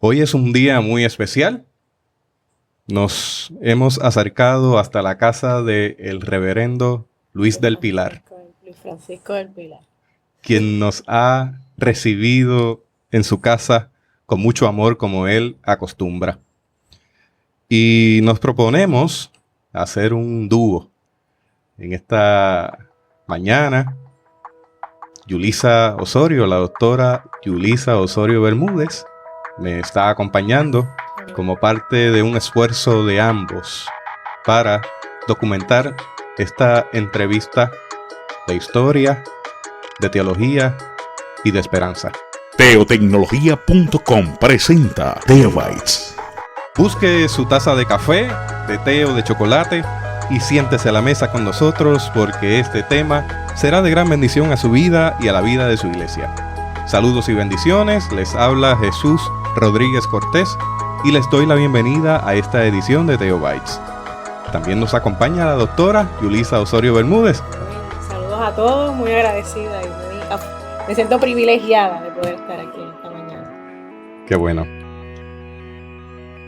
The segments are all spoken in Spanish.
Hoy es un día muy especial. Nos hemos acercado hasta la casa del reverendo Luis del Pilar, Luis Francisco del Pilar, quien nos ha recibido en su casa con mucho amor como él acostumbra. Y nos proponemos hacer un dúo en esta mañana. Yulisa Osorio, la doctora Yulisa Osorio Bermúdez, me está acompañando como parte de un esfuerzo de ambos para documentar esta entrevista de historia, de teología y de esperanza. Teotecnología.com presenta Teobytes. Busque su taza de café, de té o de chocolate y siéntese a la mesa con nosotros porque este tema será de gran bendición a su vida y a la vida de su iglesia. Saludos y bendiciones, les habla Jesús Rodríguez Cortés y les doy la bienvenida a esta edición de Teobytes. También nos acompaña la doctora Yulisa Osorio Bermúdez. Saludos a todos, muy agradecida y me siento privilegiada de poder estar aquí esta mañana. Qué bueno.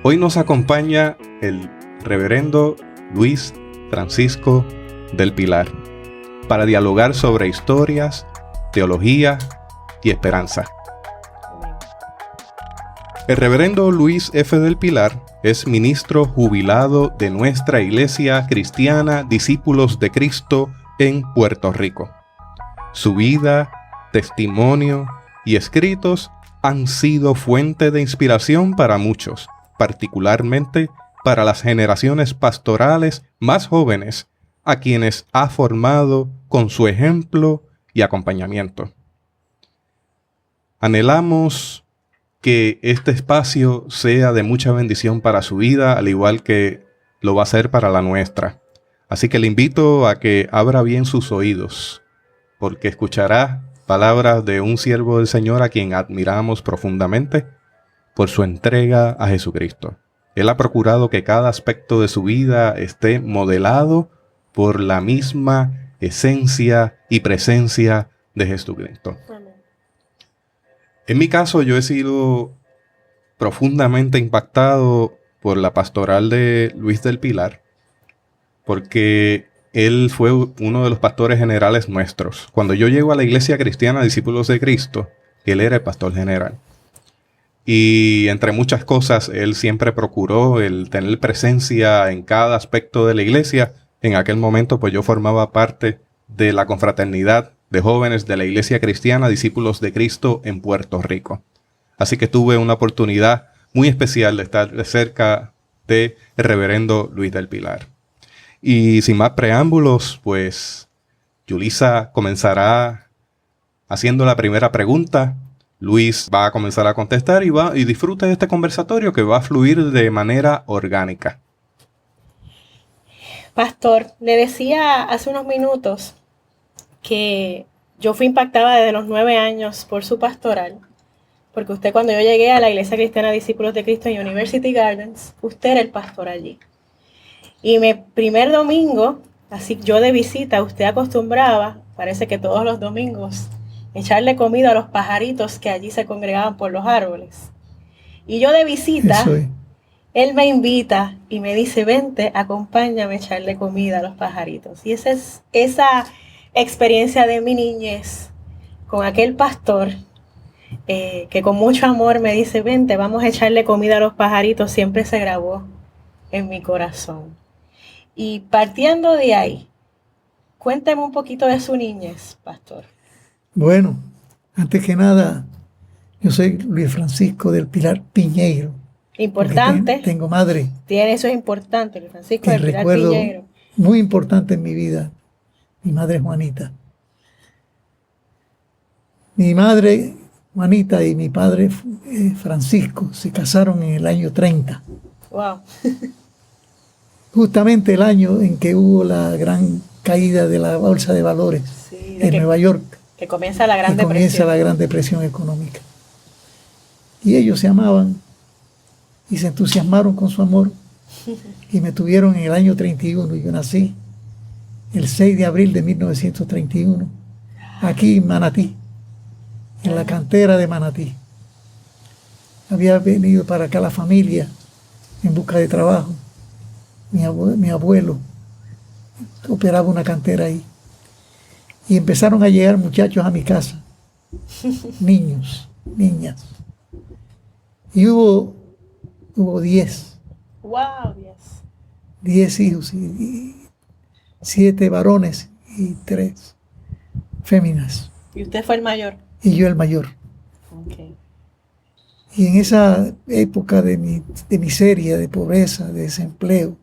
Hoy nos acompaña el reverendo Luis Francisco del Pilar para dialogar sobre historias, teología y esperanza. El reverendo Luis F. del Pilar es ministro jubilado de nuestra Iglesia Cristiana Discípulos de Cristo en Puerto Rico. Su vida, testimonio y escritos han sido fuente de inspiración para muchos, particularmente para las generaciones pastorales más jóvenes, a quienes ha formado con su ejemplo y acompañamiento. Anhelamos que este espacio sea de mucha bendición para su vida, al igual que lo va a ser para la nuestra. Así que le invito a que abra bien sus oídos, porque escuchará palabras de un siervo del Señor a quien admiramos profundamente por su entrega a Jesucristo. Él ha procurado que cada aspecto de su vida esté modelado por la misma esencia y presencia de Jesucristo. Amén. En mi caso, yo he sido profundamente impactado por la pastoral de Luis del Pilar, porque él fue uno de los pastores generales nuestros. Cuando yo llego a la Iglesia Cristiana Discípulos de Cristo, él era el pastor general. Y entre muchas cosas, él siempre procuró el tener presencia en cada aspecto de la iglesia. En aquel momento, pues yo formaba parte de la confraternidad de jóvenes de la Iglesia Cristiana Discípulos de Cristo en Puerto Rico. Así que tuve una oportunidad muy especial de estar de cerca del reverendo Luis del Pilar. Y sin más preámbulos, pues Yulisa comenzará haciendo la primera pregunta. Luis va a comenzar a contestar y disfrute de este conversatorio que va a fluir de manera orgánica. Pastor, le decía hace unos minutos que yo fui impactada desde los 9 años por su pastoral, porque usted, cuando yo llegué a la Iglesia Cristiana Discípulos de Cristo en University Gardens, usted era el pastor allí. Y mi primer domingo, así yo de visita, usted acostumbraba, parece que todos los domingos, echarle comida a los pajaritos que allí se congregaban por los árboles. Y yo de visita, él me invita y me dice, vente, acompáñame a echarle comida a los pajaritos. Y esa es esa experiencia de mi niñez con aquel pastor que con mucho amor me dice, vente, vamos a echarle comida a los pajaritos, siempre se grabó en mi corazón. Y partiendo de ahí, cuénteme un poquito de su niñez, pastor. Bueno, antes que nada, yo soy Luis Francisco del Pilar Piñeiro. Importante. Tengo madre. Eso es importante, Luis Francisco del Pilar recuerdo Piñeiro. Muy importante en mi vida, mi madre Juanita. Mi madre Juanita y mi padre Francisco se casaron en el año 30. Wow. Justamente el año en que hubo la gran caída de la bolsa de valores en Nueva York. Que comienza la Gran Depresión. Comienza la Gran Depresión económica. Y ellos se amaban y se entusiasmaron con su amor y me tuvieron en el año 31. Yo nací el 6 de abril de 1931 aquí en Manatí, en la cantera de Manatí. había venido para acá la familia en busca de trabajo. Mi abuelo operaba una cantera ahí. Y empezaron a llegar muchachos a mi casa, niños, niñas. Y hubo 10, Wow, yes. 10 hijos, y 7 varones y 3 féminas. ¿Y usted fue el mayor? Y yo el mayor. Okay. Y en esa época de miseria, de pobreza, de desempleo,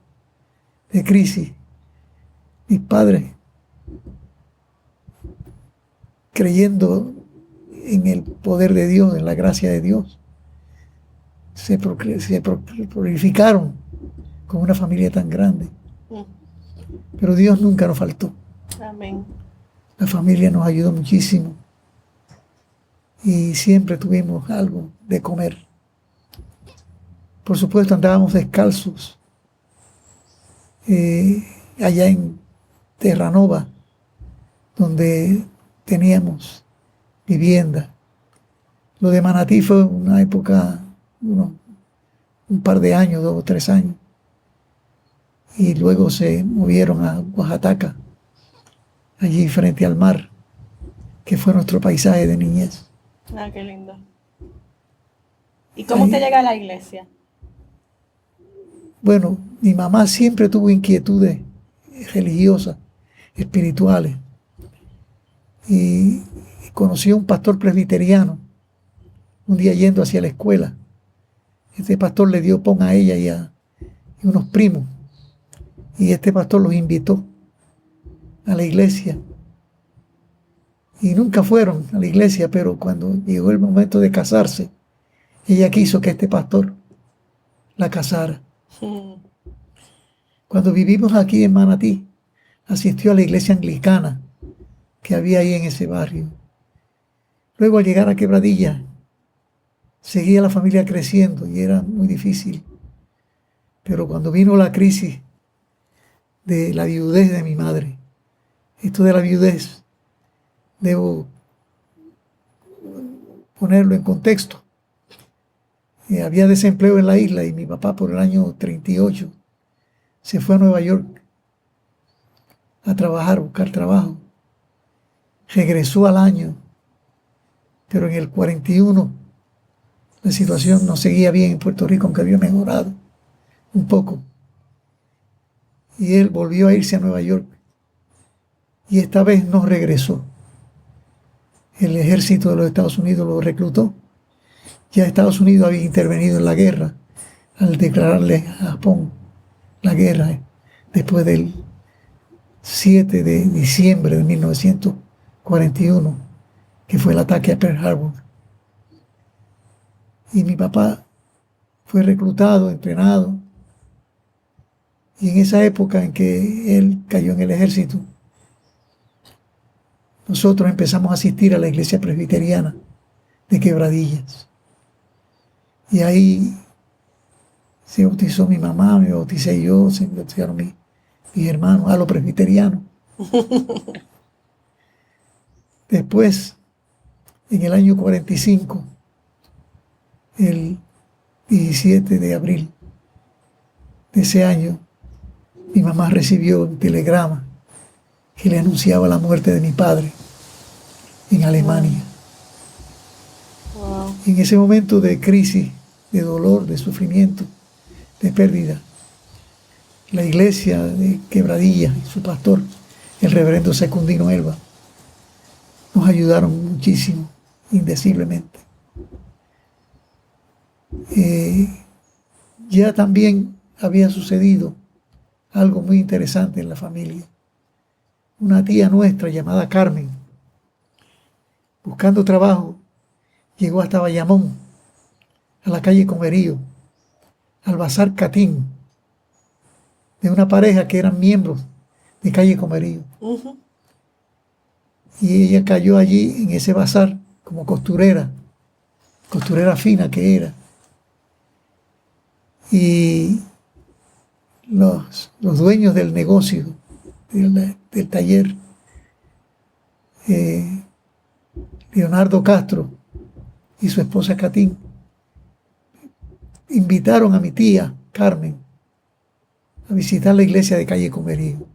de crisis, mis padres, creyendo en el poder de Dios, en la gracia de Dios, se prolificaron con una familia tan grande. Pero Dios nunca nos faltó. Amén. La familia nos ayudó muchísimo y siempre tuvimos algo de comer. Por supuesto, andábamos descalzos allá en Terranova, donde teníamos vivienda. Lo de Manatí fue una época, un par de años, 2 o 3 años. Y luego se movieron a Oaxaca, allí frente al mar, que fue nuestro paisaje de niñez. Ah, qué lindo. ¿Y cómo usted llega a la iglesia? Bueno, mi mamá siempre tuvo inquietudes religiosas, espirituales. Y conoció a un pastor presbiteriano, un día yendo hacia la escuela. Este pastor le dio pon a ella y unos primos. Y este pastor los invitó a la iglesia. Y nunca fueron a la iglesia, pero cuando llegó el momento de casarse, ella quiso que este pastor la casara. Cuando vivimos aquí en Manatí, asistió a la iglesia anglicana que había ahí en ese barrio. Luego, al llegar a Quebradilla, seguía la familia creciendo y era muy difícil. Pero cuando vino la crisis de la viudez de mi madre, esto de la viudez, debo ponerlo en contexto. Había desempleo en la isla y mi papá por el año 38 se fue a Nueva York a trabajar, a buscar trabajo. Regresó al año, pero en el 41 la situación no seguía bien en Puerto Rico, aunque había mejorado un poco. Y él volvió a irse a Nueva York y esta vez no regresó. El ejército de los Estados Unidos lo reclutó. Ya Estados Unidos había intervenido en la guerra al declararle a Japón la guerra después del 7 de diciembre de 1941, que fue el ataque a Pearl Harbor. Y mi papá fue reclutado, entrenado, y en esa época en que él cayó en el ejército, nosotros empezamos a asistir a la iglesia presbiteriana de Quebradillas. Y ahí se bautizó mi mamá, me bauticé yo, se bautizaron mis hermanos, a los presbiterianos. Después, en el año 45, el 17 de abril de ese año, mi mamá recibió un telegrama que le anunciaba la muerte de mi padre en Alemania. Wow. En ese momento de crisis, de dolor, de sufrimiento, de pérdida, la iglesia de Quebradilla y su pastor, el reverendo Secundino Elba, nos ayudaron muchísimo, indeciblemente. Ya también había sucedido algo muy interesante en la familia. Una tía nuestra llamada Carmen, buscando trabajo, llegó hasta Bayamón, a la calle Comerío, al Bazar Catín, de una pareja que eran miembros de calle Comerío. Y ella cayó allí en ese bazar como costurera fina que era. Y los dueños del negocio, del taller, Leonardo Castro y su esposa Catín, invitaron a mi tía Carmen a visitar la iglesia de Calle Comerío.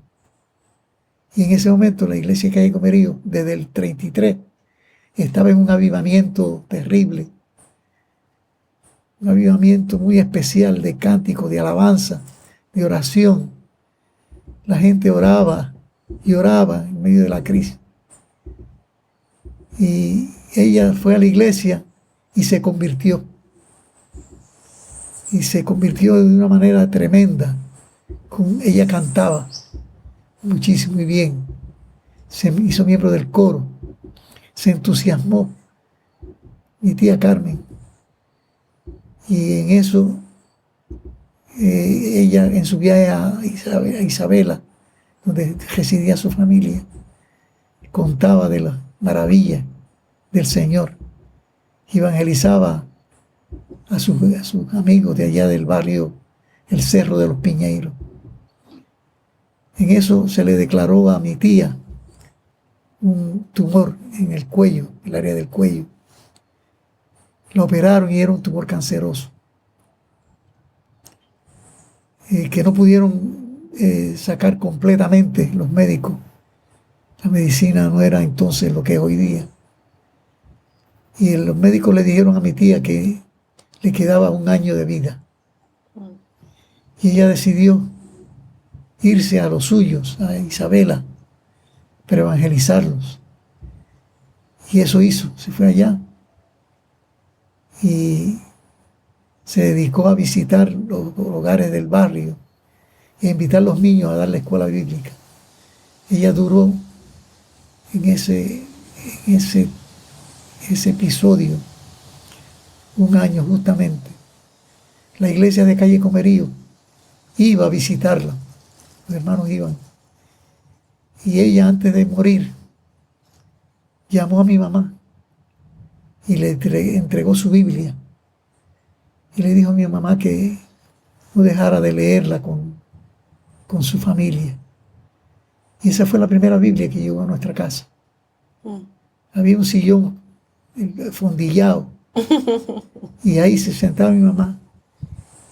Y en ese momento la iglesia de Calle Comerío, desde el 33, estaba en un avivamiento terrible, un avivamiento muy especial de cántico, de alabanza, de oración. La gente oraba y oraba en medio de la crisis. Y ella fue a la iglesia y se convirtió. Y se convirtió de una manera tremenda. Ella cantaba muchísimo y bien. Se hizo miembro del coro. Se entusiasmó mi tía Carmen. Y en eso, ella en su viaje a Isabela, donde residía su familia, contaba de las maravillas del Señor. Evangelizaba a sus amigos de allá del barrio El Cerro de los Piñeiros. En eso se le declaró a mi tía un tumor en el cuello, el área del cuello. La operaron y era un tumor canceroso, que no pudieron sacar completamente los médicos. La medicina no era entonces lo que es hoy día. Y los médicos le dijeron a mi tía que le quedaba 1 año de vida. Y ella decidió irse a los suyos, a Isabela, para evangelizarlos. Y eso hizo, se fue allá. Y se dedicó a visitar los hogares del barrio y a invitar a los niños a dar la escuela bíblica. Ella duró en ese episodio 1 año justamente. La iglesia de Calle Comerío iba a visitarla, los hermanos iban. Y ella, antes de morir, llamó a mi mamá y le entregó su Biblia. Y le dijo a mi mamá que no dejara de leerla con su familia. Y esa fue la primera Biblia que llegó a nuestra casa. Había un sillón fondillado. Y ahí se sentaba mi mamá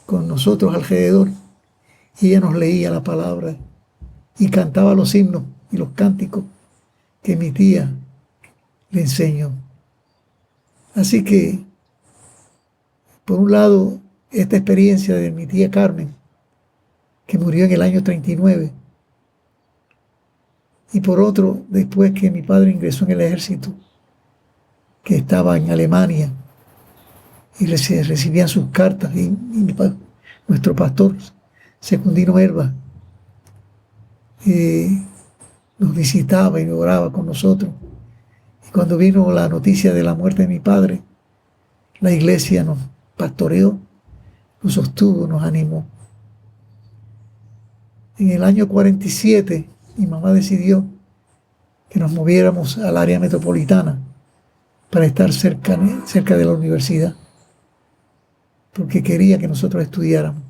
con nosotros alrededor. Y ella nos leía la palabra y cantaba los himnos y los cánticos que mi tía le enseñó. Así que, por un lado, esta experiencia de mi tía Carmen, que murió en el año 39, y por otro, después que mi padre ingresó en el ejército, que estaba en Alemania, y recibían sus cartas, y nuestro pastor, Secundino Herba, nos visitaba y oraba con nosotros. Y cuando vino la noticia de la muerte de mi padre, la iglesia nos pastoreó, nos sostuvo, nos animó. En el año 47, mi mamá decidió que nos moviéramos al área metropolitana para estar cerca de la universidad, porque quería que nosotros estudiáramos.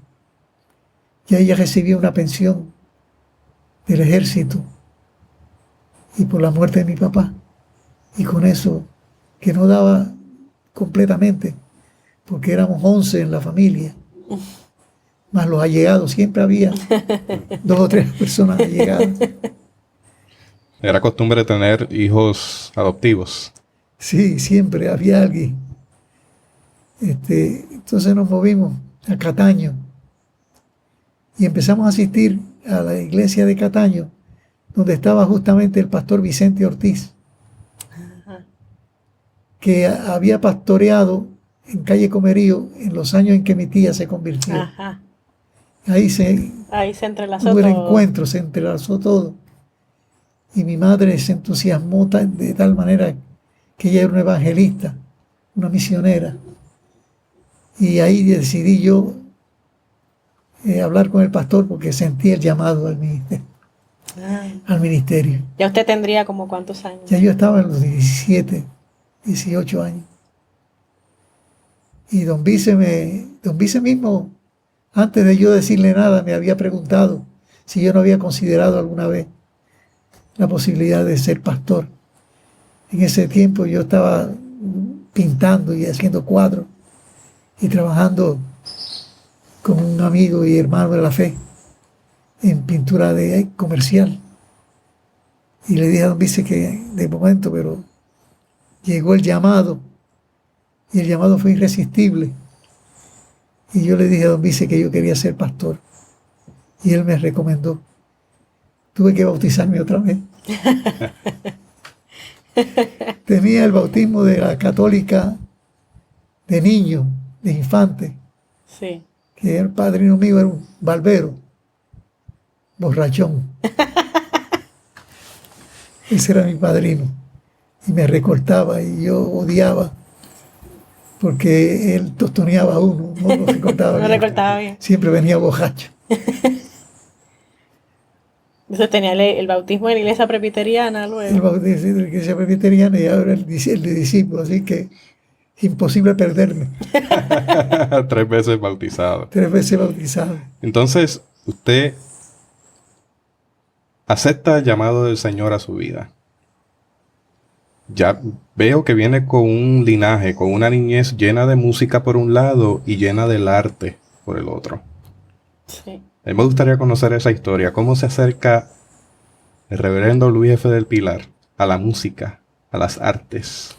Ya ella recibía una pensión del ejército y por la muerte de mi papá, y con eso, que no daba completamente, porque éramos 11 en la familia, más los allegados, siempre había 2 o 3 personas allegadas. Era costumbre tener hijos adoptivos. Sí, siempre había alguien. Entonces nos movimos a Cataño y empezamos a asistir a la iglesia de Cataño, donde estaba justamente el pastor Vicente Ortiz, que había pastoreado en Calle Comerío en los años en que mi tía se convirtió. Ajá. Ahí se entrelazó hubo el todo. encuentro, se entrelazó todo. Y mi madre se entusiasmó de tal manera que ella era una evangelista, una misionera. Y ahí decidí yo hablar con el pastor porque sentí el llamado al ministerio. ¿Ya usted tendría como cuántos años? Ya yo estaba en los 17, 18 años. Y don Vice mismo, antes de yo decirle nada, me había preguntado si yo no había considerado alguna vez la posibilidad de ser pastor. En ese tiempo yo estaba pintando y haciendo cuadros y trabajando con un amigo y hermano de la fe en pintura comercial. Y le dije a don Vice que de momento, pero llegó el llamado, y el llamado fue irresistible. Y yo le dije a don Vice que yo quería ser pastor, y él me recomendó. Tuve que bautizarme otra vez. Tenía el bautismo de la católica de niño, de infante, Sí. que el padrino mío era un barbero, borrachón. Ese era mi padrino. Y me recortaba y yo odiaba porque él tostoneaba a uno, no lo recortaba No bien. recortaba bien. Siempre venía borracho. Entonces tenía el bautismo en la iglesia presbiteriana El luego. bautismo de la iglesia presbiteriana y ahora el de discípulo, así que imposible perderme. 3 veces bautizado. 3 veces bautizado. Entonces, usted acepta el llamado del Señor a su vida. Ya veo que viene con un linaje, con una niñez llena de música por un lado y llena del arte por el otro. Sí. A mí me gustaría conocer esa historia. ¿Cómo se acerca el reverendo Luis F. del Pilar a la música, a las artes?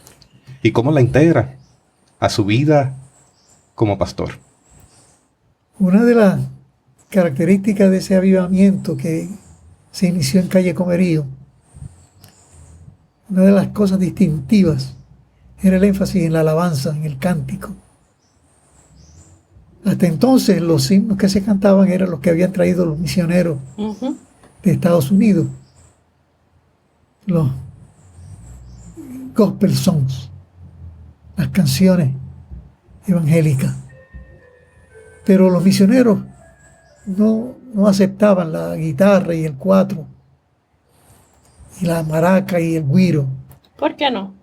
¿Y cómo la integra a su vida como pastor? Una de las características de ese avivamiento que se inició en Calle Comerío, una de las cosas distintivas era el énfasis en la alabanza, en el cántico. Hasta entonces los himnos que se cantaban eran los que habían traído los misioneros Ujú. de Estados Unidos, los gospel songs, las canciones evangélicas. Pero los misioneros no aceptaban la guitarra y el cuatro, y la maraca y el güiro, ¿Por qué no?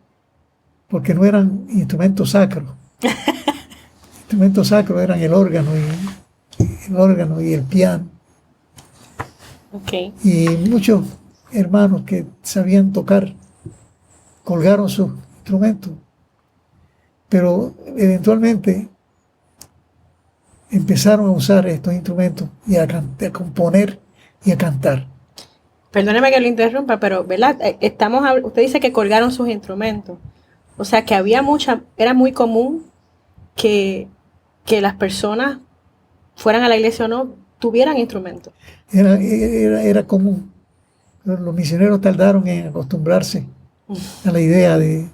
porque no eran instrumentos sacros. Instrumentos sacros eran el órgano y el piano. Ok. Y muchos hermanos que sabían tocar colgaron sus instrumentos, pero eventualmente empezaron a usar estos instrumentos y a componer y a cantar. Perdóneme que lo interrumpa, pero ¿verdad? Usted dice que colgaron sus instrumentos. O sea que era muy común que las personas fueran a la iglesia o no, tuvieran instrumentos. Era común. Pero los misioneros tardaron en acostumbrarse a la idea de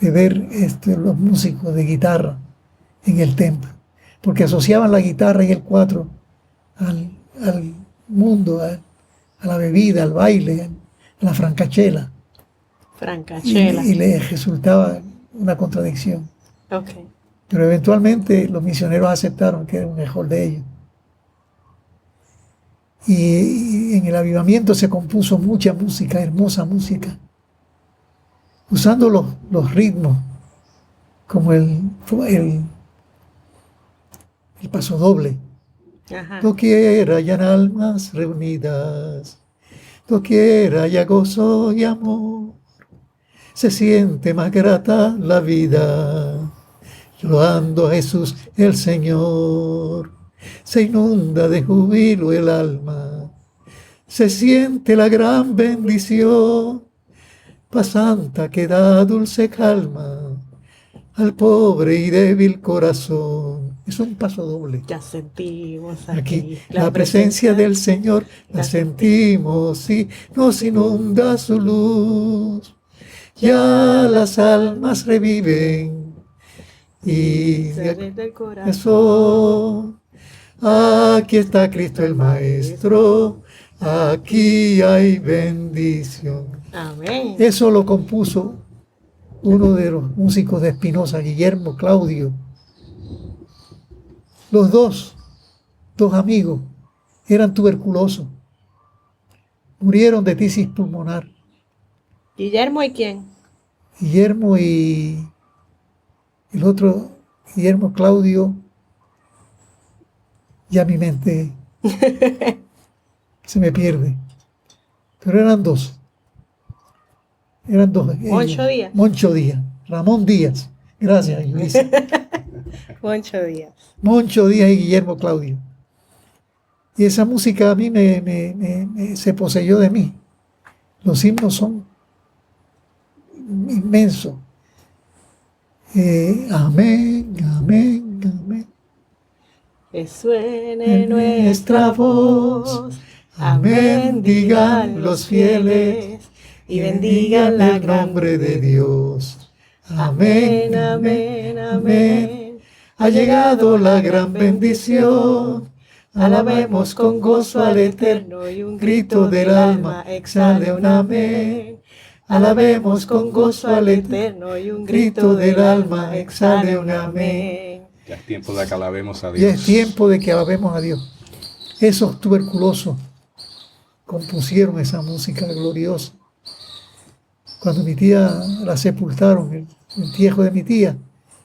ver los músicos de guitarra en el templo, porque asociaban la guitarra y el cuatro al mundo, a la bebida, al baile, a la francachela. Francachela. Y les resultaba una contradicción. Ok. Pero eventualmente los misioneros aceptaron que era un mejor de ellos. Y en el avivamiento se compuso mucha música, hermosa música, usando los ritmos, como el paso doble. Ajá. Doquiera hayan almas reunidas, doquiera haya gozo y amor, se siente más grata la vida, loando a Jesús el Señor. Se inunda de júbilo el alma, se siente la gran bendición, paz santa que da dulce calma al pobre y débil corazón. Es un paso doble. Ya sentimos Aquí la presencia del Señor la sentimos y nos inunda su luz. Ya las almas reviven y del corazón. eso. Aquí está Cristo el Maestro, aquí hay bendición. Amén. Eso lo compuso uno de los músicos de Espinosa, Guillermo Claudio. Los dos amigos, eran tuberculosos. Murieron de tisis pulmonar. ¿Guillermo y quién? Guillermo y el otro, Guillermo Claudio, ya mi mente se me pierde. Pero eran dos. Moncho Díaz. Moncho Díaz. Ramón Díaz. Gracias, Luis. Moncho Díaz. Moncho Díaz y Guillermo Claudio. Y esa música a mí se poseyó de mí. Los himnos son inmensos. Amén, amén, amén. Que suene nuestra voz. Amén, digan los fieles y bendigan el nombre de Dios. Amén, amén, amén. Ha llegado la gran bendición. Alabemos con gozo al Eterno y un grito del alma exhale un amén. Alabemos con gozo al Eterno y un grito del alma exhale un amén. Ya es tiempo de que alabemos a Dios. Ya es tiempo de que alabemos a Dios. Esos tuberculosos compusieron esa música gloriosa. Cuando mi tía la sepultaron, el entierro de mi tía,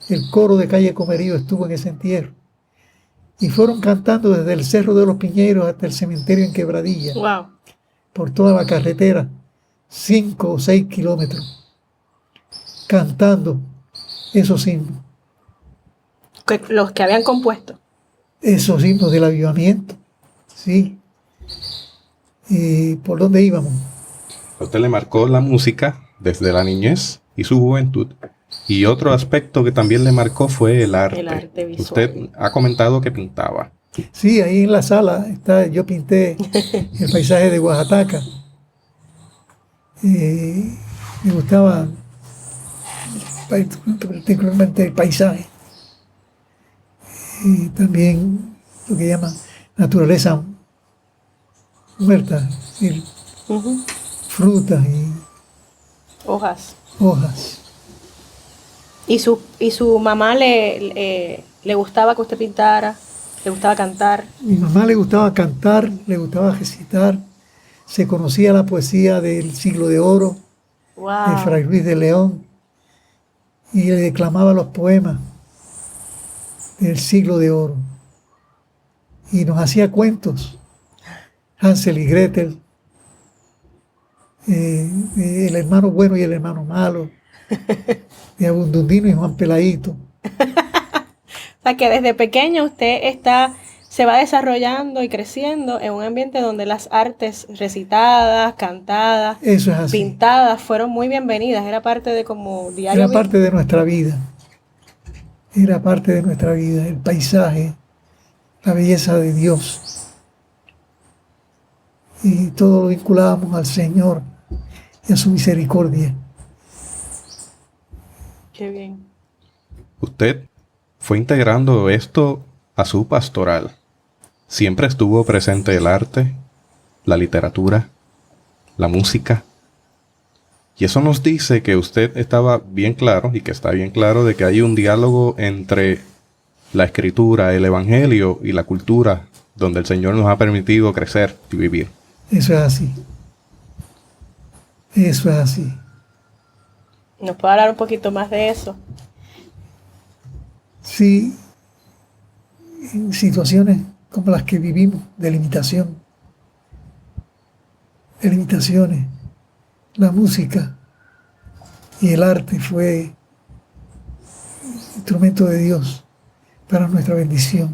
el coro de Calle Comerío estuvo en ese entierro. Y fueron cantando desde el Cerro de los Piñeros hasta el cementerio en Quebradilla, Wow. por toda la carretera, 5 o 6 kilómetros, cantando esos himnos, Los que habían compuesto. esos himnos del avivamiento. Sí. ¿Y por dónde íbamos? A usted le marcó la música desde la niñez y su juventud. Y otro aspecto que también le marcó fue el arte. El arte visual. Usted ha comentado que pintaba. Sí, ahí en la sala yo pinté el paisaje de Oaxaca. Me gustaba particularmente el paisaje. Y también lo que llaman naturaleza muerta, es decir, Ujú. frutas y Hojas. hojas. ¿Y su mamá le gustaba que usted pintara? ¿Le gustaba cantar? Mi mamá le gustaba cantar, le gustaba recitar, se conocía la poesía del Siglo de Oro, de Wow. Fray Luis de León, y le declamaba los poemas del Siglo de Oro. Y nos hacía cuentos, Hansel y Gretel, el hermano bueno y el hermano malo, de Abundundino y Juan Peladito. O sea que desde pequeño usted se va desarrollando y creciendo en un ambiente donde las artes recitadas, cantadas, Eso es así. pintadas fueron muy bienvenidas. Era parte de como diario. Era parte de nuestra vida. Era parte de nuestra vida, el paisaje, la belleza de Dios. Y todo lo vinculábamos al Señor y a su misericordia. Qué bien. Usted fue integrando esto a su pastoral. Siempre estuvo presente el arte, la literatura, la música. Y eso nos dice que usted estaba bien claro, y que está bien claro, de que hay un diálogo entre la escritura, el evangelio y la cultura, donde el Señor nos ha permitido crecer y vivir. Eso es así. Eso es así. ¿Nos puede hablar un poquito más de eso? Sí, en situaciones como las que vivimos, de limitación, de limitaciones, la música y el arte fue instrumento de Dios para nuestra bendición.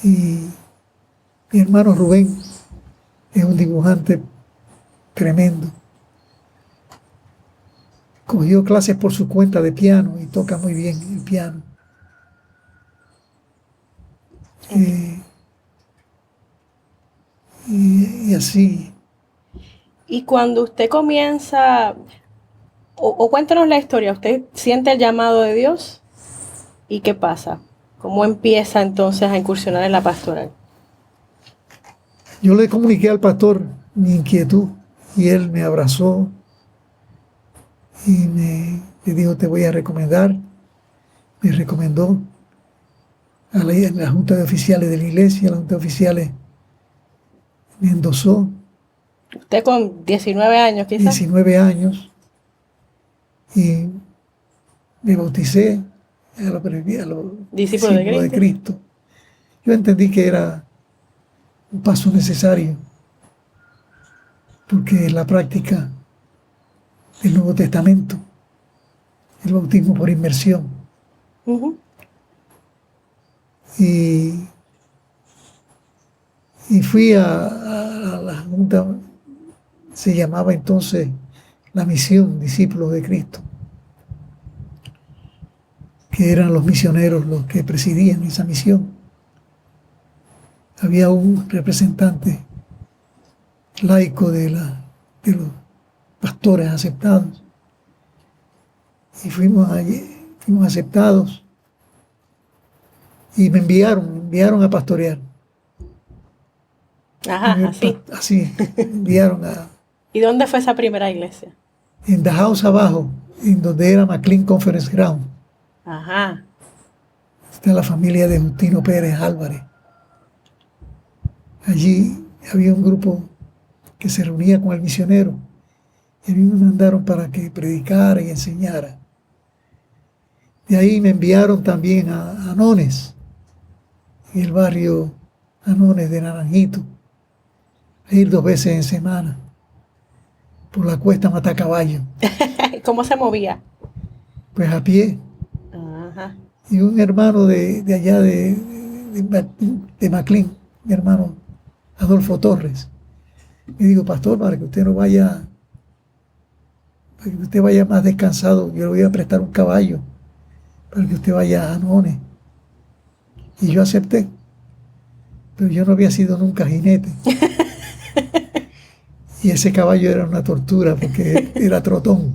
Y mi hermano Rubén es un dibujante tremendo. Cogió clases por su cuenta de piano y toca muy bien el piano. Y así. Y cuando usted comienza, o cuéntanos la historia, ¿usted siente el llamado de Dios? ¿Y qué pasa? ¿Cómo empieza entonces a incursionar en la pastoral? Yo le comuniqué al pastor mi inquietud y él me abrazó y me dijo, te voy a recomendar. Me recomendó a la Junta de Oficiales de la Iglesia, la Junta de Oficiales me endosó. Usted con 19 años quizás. 19 años y me bauticé a los Discípulo de Cristo. Yo entendí que era un paso necesario porque en la práctica del Nuevo Testamento, el bautismo por inmersión Ujú. y, y fui a la junta, se llamaba entonces la misión Discípulos de Cristo, que eran los misioneros los que presidían esa misión. Había un representante laico de los pastores aceptados, y fuimos allí, fuimos aceptados, y me enviaron a pastorear. Ajá, así. Así, me enviaron ¿Y dónde fue esa primera iglesia? en The House abajo, en donde era McLean Conference Ground. Ajá. Está la familia de Justino Pérez Álvarez. Allí había un grupo que se reunía con el misionero, y a mí me mandaron para que predicara y enseñara. De ahí me enviaron también a Anones, en el barrio Anones de Naranjito, a ir 2 veces en semana por la cuesta Matacaballo, ¿Cómo se movía? pues a pie. Ajá. Y un hermano de allá de McLean, mi hermano Adolfo Torres, me dijo: pastor, para que usted no vaya, para que usted vaya más descansado, yo le voy a prestar un caballo para que usted vaya a Anones. Y yo acepté, pero yo no había sido nunca jinete. Y ese caballo era una tortura porque era trotón.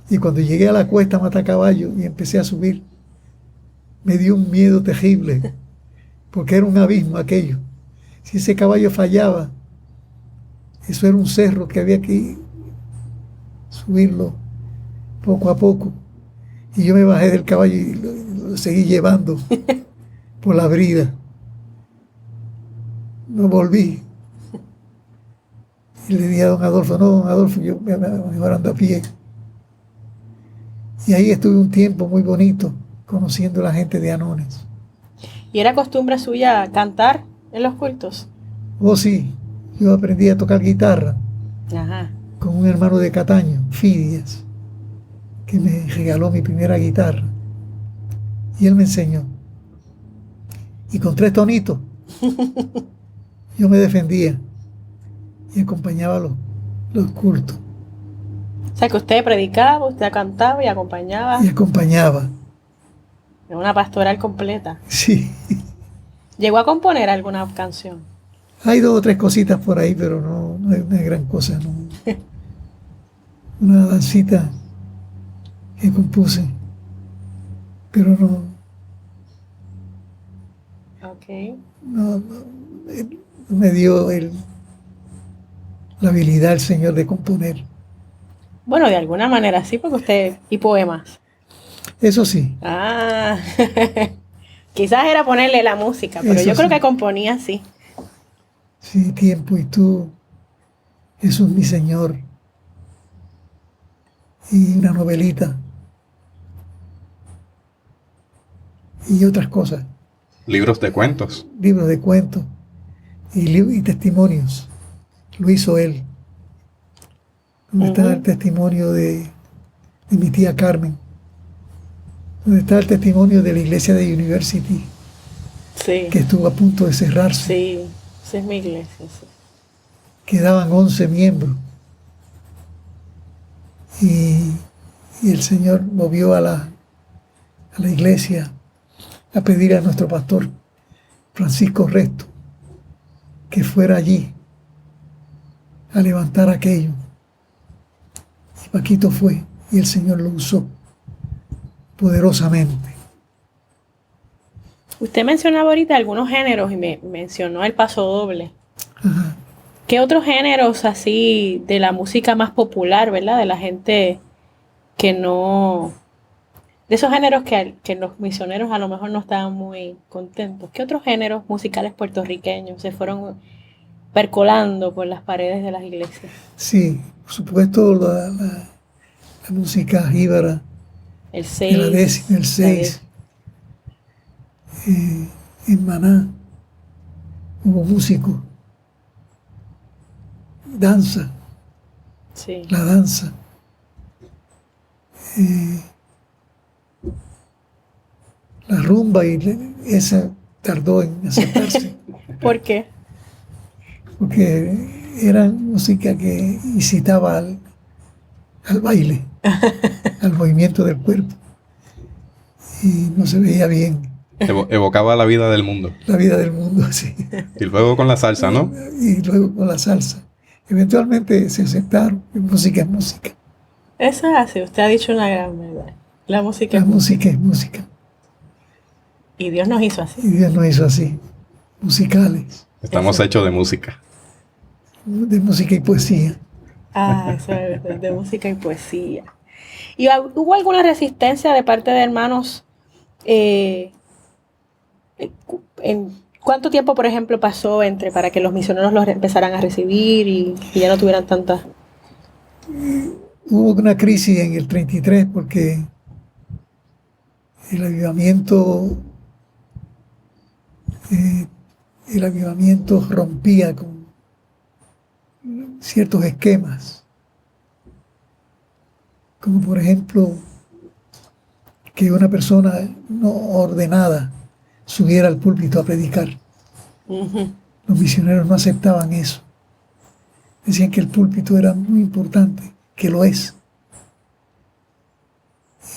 Y cuando llegué a la cuesta Matacaballo y empecé a subir, me dio un miedo terrible, porque era un abismo aquello. Si ese caballo fallaba, eso era un cerro que había que subirlo poco a poco. Y yo me bajé del caballo y lo seguí llevando por la brida. No volví. Y le dije a don Adolfo: no, don Adolfo, yo mejor ando a pie. Y ahí estuve un tiempo muy bonito, conociendo a la gente de Anones. ¿Y era costumbre suya cantar en los cultos? Oh, sí, yo aprendí a tocar guitarra Ajá. con un hermano de Cataño, Fidias, que me regaló mi primera guitarra. Y él me enseñó. Y con 3 tonitos yo me defendía y acompañaba los cultos. O sea, que usted predicaba, usted cantaba y acompañaba Y acompañaba, en una pastoral completa. sí. ¿Llegó a componer alguna canción? Hay 2 o 3 cositas por ahí, pero no es una gran cosa, no. Una dancita que compuse, pero Ok. no me dio la habilidad el Señor de componer. Bueno, de alguna manera sí, porque usted... Y poemas. Eso sí, Ah. Quizás era ponerle la música, pero Eso yo creo sí. que componía así. sí, Tiempo y tú, Jesús mi Señor, y una novelita, y otras cosas, Libros de cuentos. libros de cuentos y testimonios. Lo hizo él. Donde está el testimonio de mi tía Carmen, donde está el testimonio de la iglesia de University, Sí. que estuvo a punto de cerrarse. Sí. Esa es mi iglesia. Sí. Quedaban 11 miembros. Y el Señor movió a la iglesia a pedir a nuestro pastor Francisco Resto que fuera allí a levantar aquello. Y Paquito fue, y el Señor lo usó poderosamente. Usted mencionaba ahorita algunos géneros y me mencionó el paso doble. Ajá. ¿Qué otros géneros así de la música más popular, verdad? De la gente que no... De esos géneros que los misioneros a lo mejor no estaban muy contentos. ¿Qué otros géneros musicales puertorriqueños se fueron percolando por las paredes de las iglesias? Sí, por supuesto, la música jíbara, El de 6. la décima, el 6, en Maná hubo músicos, danza, Sí. la danza. la rumba y esa tardó en aceptarse, ¿Por qué? porque era música que incitaba al baile, al movimiento del cuerpo, y no se veía bien Evocaba la vida del mundo. la vida del mundo así. Y luego con la salsa, ¿no? Y luego con la salsa. Eventualmente se aceptaron, música es música, Eso es así, usted ha dicho una gran verdad. La música la es música. música es música, Y Dios nos hizo y así. Dios nos hizo así, musicales, Estamos hechos de música. de música y poesía. Ah, eso es de música y poesía. ¿Y hubo alguna resistencia de parte de hermanos? ¿En cuánto tiempo, por ejemplo, pasó para que los misioneros los empezaran a recibir y ya no tuvieran tantas? Hubo una crisis en el 33 porque el avivamiento, rompía con ciertos esquemas, como por ejemplo que una persona no ordenada subiera al púlpito a predicar. Ujú. Los misioneros no aceptaban eso. Decían que el púlpito era muy importante, que lo es.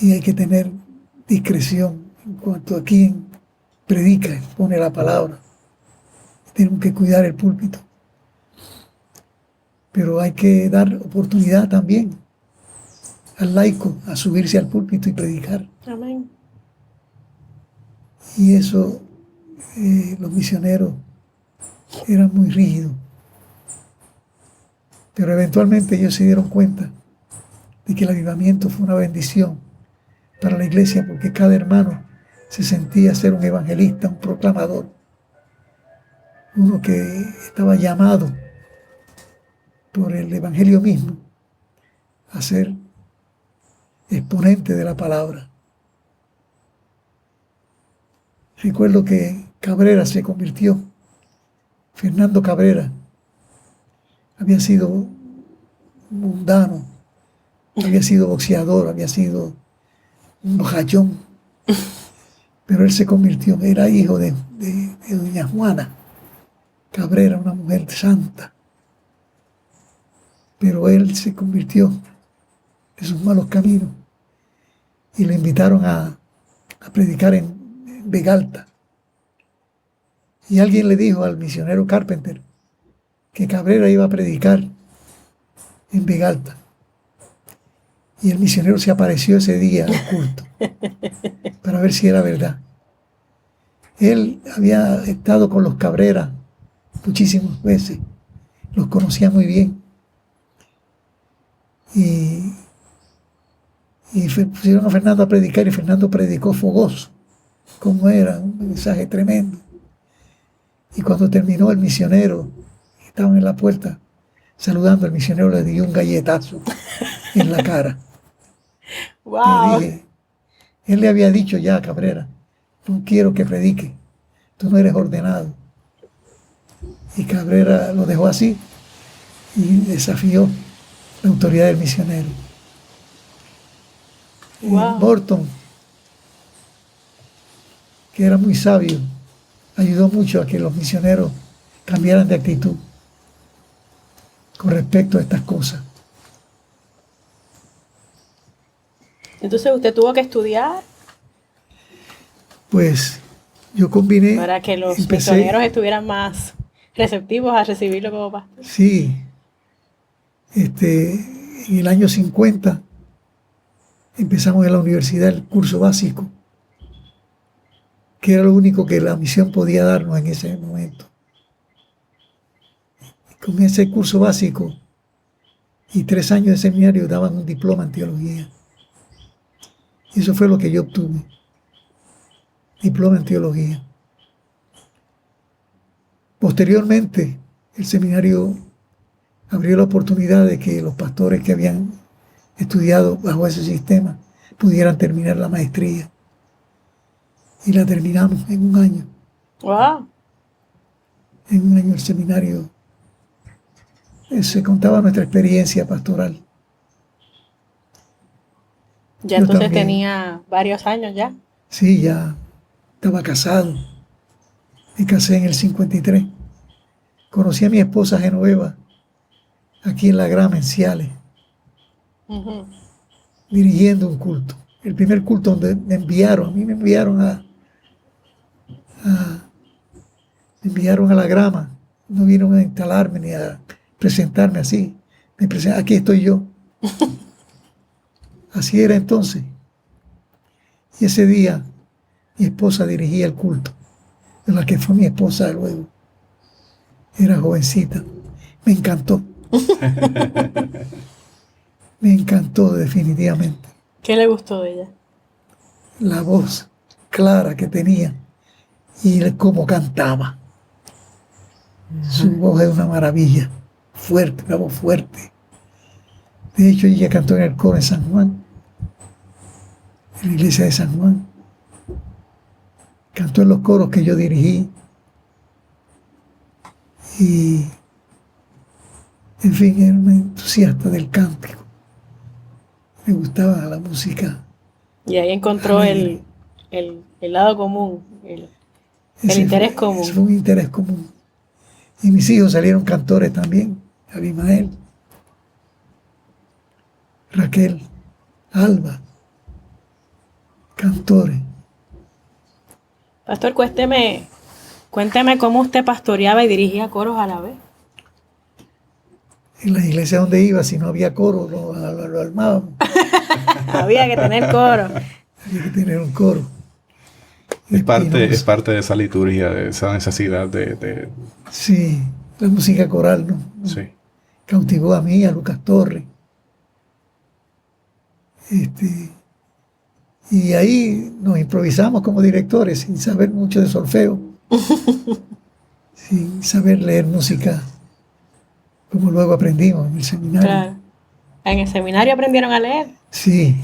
Y hay que tener discreción en cuanto a quién predica, expone la palabra. Tenemos que cuidar el púlpito. Pero hay que dar oportunidad también al laico a subirse al púlpito y predicar. Amén. Y eso, los misioneros eran muy rígidos. Pero eventualmente ellos se dieron cuenta de que el avivamiento fue una bendición para la iglesia, porque cada hermano se sentía ser un evangelista, un proclamador, uno que estaba llamado por el evangelio mismo a ser exponente de la palabra. Recuerdo que Cabrera se convirtió, Fernando Cabrera había sido mundano, había sido boxeador, había sido un bojallón, pero él se convirtió, era hijo de doña Juana Cabrera, una mujer santa, pero él se convirtió de sus malos caminos y lo invitaron a predicar en Vegalta. Y alguien le dijo al misionero Carpenter que Cabrera iba a predicar en Vegalta. Y el misionero se apareció ese día al culto para ver si era verdad. Él había estado con los Cabrera muchísimas veces, los conocía muy bien. Y pusieron a Fernando a predicar y Fernando predicó fogoso, como era, un mensaje tremendo. Y cuando terminó, el misionero, estaban en la puerta saludando, el misionero le dio un galletazo en la cara. Wow. Le dije, él le había dicho ya a Cabrera, no quiero que predique, tú no eres ordenado. Y Cabrera lo dejó así y desafió la autoridad del misionero. Wow. Morton, que era muy sabio, ayudó mucho a que los misioneros cambiaran de actitud con respecto a estas cosas. Entonces usted tuvo que estudiar Pues yo combiné, para que los empecé- misioneros estuvieran más receptivos a recibirlo como pastor. Sí, en el año 50 empezamos en la universidad el curso básico, que era lo único que la misión podía darnos en ese momento. Y con ese curso básico y 3 años de seminario daban un diploma en teología. Y eso fue lo que yo obtuve, diploma en teología. Posteriormente, el seminario abrió la oportunidad de que los pastores que habían estudiado bajo ese sistema pudieran terminar la maestría. Y la terminamos en un año. Wow. En un año el seminario se contaba nuestra experiencia pastoral. Ya Yo entonces también. tenía varios años ya. Sí, ya estaba casado, me casé en el 53. Conocí a mi esposa Genoveva aquí en La Grama, en Ciales, Ujú. dirigiendo un culto. El primer culto donde a mí me enviaron me enviaron a La Grama. No vieron a instalarme ni a presentarme así. Aquí estoy yo. Así era entonces. Y ese día mi esposa dirigía el culto, de la que fue mi esposa luego. Era jovencita. Me encantó. Me encantó definitivamente. ¿Qué le gustó de ella? La voz clara que tenía y cómo cantaba. Su voz es una maravilla. Fuerte, una voz fuerte. De hecho, ella cantó en el coro de San Juan, en la iglesia de San Juan. Cantó en los coros que yo dirigí. Y, en fin, era una entusiasta del cántico. Me gustaba la música. Y ahí encontró Alegre. el lado común, el Ese interés ese común. fue un interés común. Y mis hijos salieron cantores también. Abimael, Raquel, Alba, cantores. Pastor, cuénteme cómo usted pastoreaba y dirigía coros a la vez. En la iglesia donde iba, si no había coro, lo armábamos. Había que tener coro. Había que tener un coro. Es Espinosa. parte de esa liturgia, de esa necesidad de Sí, la música coral, ¿no? sí. Cautivó a mí, a Lucas Torres. Y ahí nos improvisamos como directores, sin saber mucho de solfeo, sin saber leer música, como luego aprendimos en el seminario. Claro. En el seminario aprendieron a leer. Sí,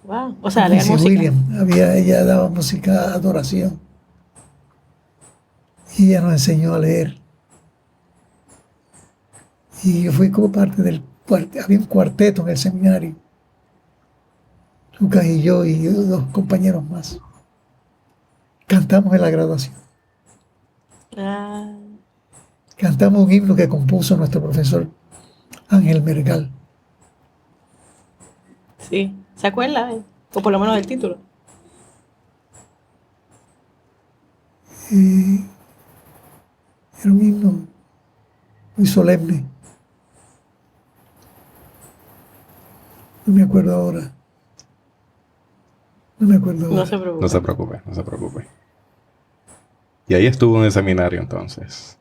Wow. O sea, a leer Missy música. William, ella daba música adoración. Y ella nos enseñó a leer. Y yo fui como parte del cuarteto, había un cuarteto en el seminario. Lucas y yo y dos compañeros más. Cantamos en la graduación. Ah, Cantamos un himno que compuso nuestro profesor Ángel Mergal. sí. ¿Se acuerda? O por lo menos del título. Era un himno muy solemne. No me acuerdo ahora. No me acuerdo No ahora. se preocupe. No se preocupe, no se preocupe. Y ahí estuvo en el seminario entonces,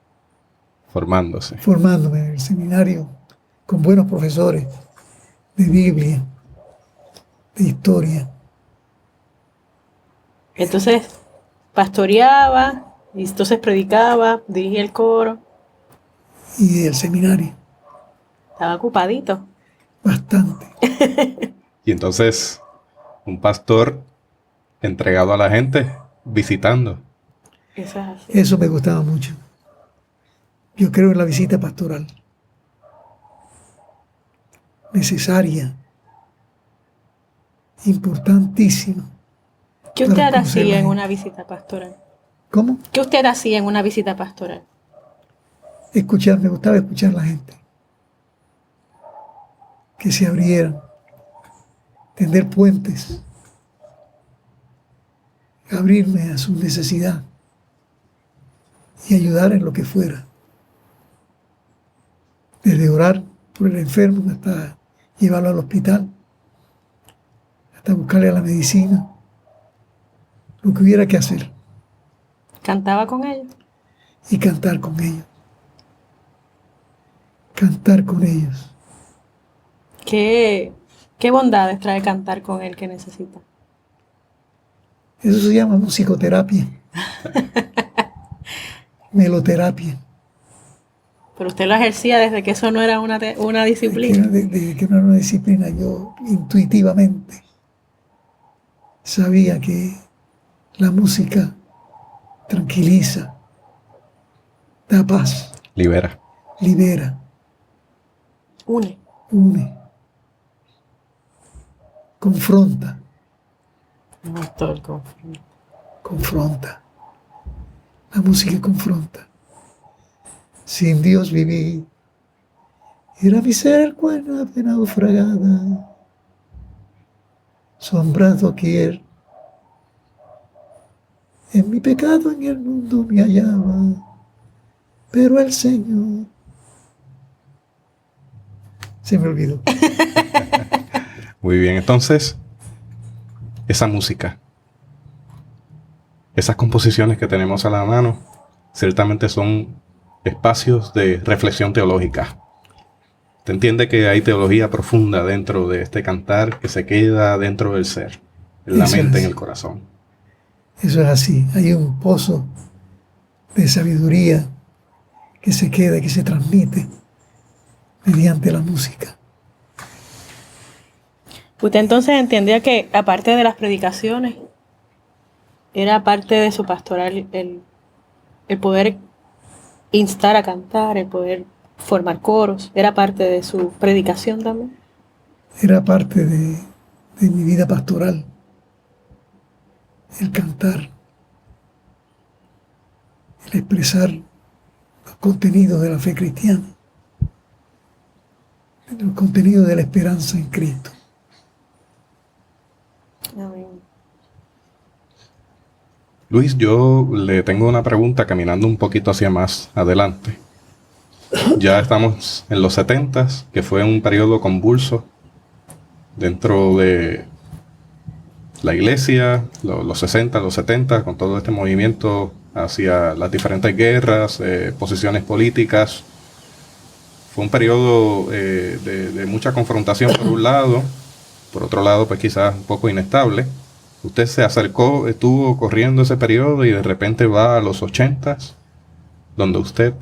formándose. Formándome en el seminario con buenos profesores de Biblia, de historia. Entonces, pastoreaba, y entonces predicaba, dirigía el coro. Y del seminario, Estaba ocupadito. bastante. Y entonces, un pastor entregado a la gente, visitando. Eso es así. Eso me gustaba mucho. Yo creo en la visita pastoral. Necesaria, importantísima. ¿Qué para usted conocer hacía la en gente. una visita pastoral? ¿Cómo? ¿Qué usted hacía en una visita pastoral? Escuchar, me gustaba escuchar a la gente. Que se abrieran, tender puentes, abrirme a su necesidad y ayudar en lo que fuera. Desde orar por el enfermo hasta llevarlo al hospital, hasta buscarle a la medicina, lo que hubiera que hacer ¿Cantaba con ellos? y cantar con ellos. Cantar con ellos. ¿Qué bondades trae cantar con él que necesita? Eso se llama musicoterapia. Meloterapia. Pero usted lo ejercía desde que eso no era una disciplina. Desde que no era una disciplina, yo intuitivamente sabía que la música tranquiliza, da paz, Libera. libera, Une. une, confronta. No, todo el conflicto. confronta. La música confronta. Sin Dios viví. Era mi ser cuerda de naufragada. Sombras doquier. En mi pecado en el mundo me hallaba. Pero el Señor. Se me olvidó. Muy bien, entonces, esa música, esas composiciones que tenemos a la mano, ciertamente son espacios de reflexión teológica. ¿Te entiende que hay teología profunda dentro de este cantar que se queda dentro del ser, en la mente, en el corazón? Eso es así. Hay un pozo de sabiduría que se queda, que se transmite mediante la música. Usted entonces entendía que, aparte de las predicaciones, era parte de su pastoral el poder instar a cantar, el poder formar coros, era parte de su predicación también. Era parte de mi vida pastoral, el cantar, el expresar los contenidos de la fe cristiana, los contenidos de la esperanza en Cristo. Amén. Luis, yo le tengo una pregunta caminando un poquito hacia más adelante. Ya estamos en los 70s, que fue un periodo convulso dentro de la iglesia, los 60, los 70, con todo este movimiento hacia las diferentes guerras, posiciones políticas. Fue un periodo de mucha confrontación por un lado, por otro lado pues quizás un poco inestable. Usted se acercó, estuvo corriendo ese periodo y de repente va a los 80s, donde usted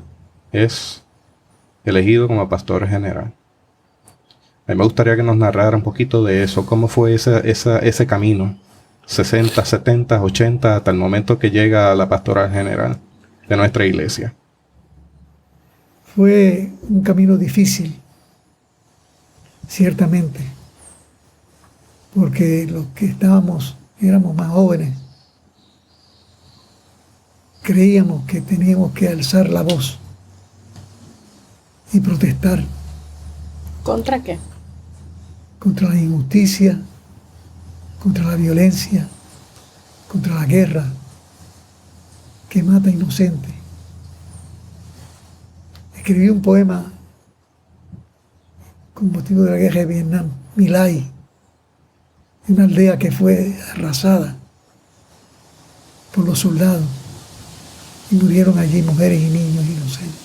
es elegido como pastor general. A mí me gustaría que nos narrara un poquito de eso, cómo fue ese camino, 60, 70, 80, hasta el momento que llega a la pastoral general de nuestra iglesia. Fue un camino difícil, ciertamente, porque los que éramos más jóvenes, creíamos que teníamos que alzar la voz y protestar. ¿Contra qué? Contra la injusticia, contra la violencia, contra la guerra que mata inocentes. Escribí un poema con motivo de la guerra de Vietnam, My Lai, de una aldea que fue arrasada por los soldados y murieron allí mujeres y niños inocentes.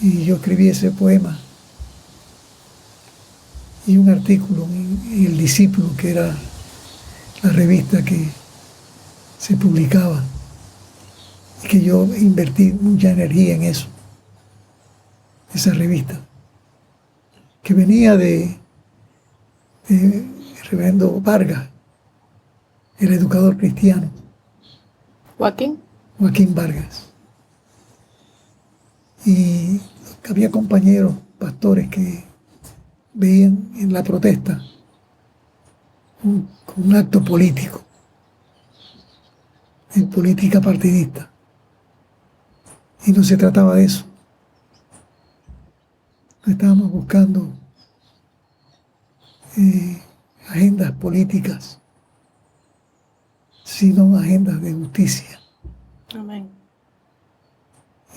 Y yo escribí ese poema y un artículo en El Discípulo, que era la revista que se publicaba, y que yo invertí mucha energía en eso, esa revista, que venía de reverendo Vargas, el educador cristiano. ¿Joaquín? Joaquín Vargas. Y había compañeros, pastores, que veían en la protesta un acto político, en política partidista. Y no se trataba de eso. No estábamos buscando agendas políticas, sino agendas de justicia. Amén.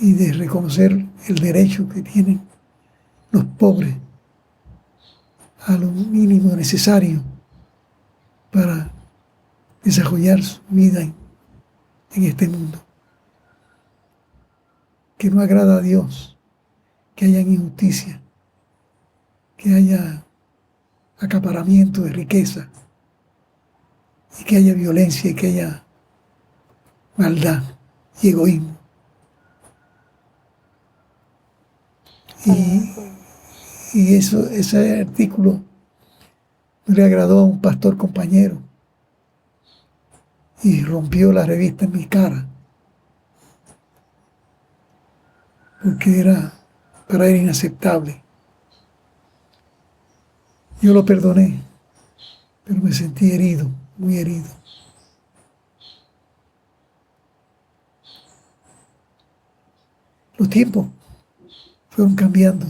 Y de reconocer el derecho que tienen los pobres a lo mínimo necesario para desarrollar su vida en este mundo. Que no agrada a Dios que haya injusticia, que haya acaparamiento de riqueza, y que haya violencia y que haya maldad y egoísmo. Y ese artículo no le agradó a un pastor compañero y rompió la revista en mi cara, porque para él inaceptable. Yo lo perdoné, pero me sentí herido, muy herido. los tiempos fueron cambiando.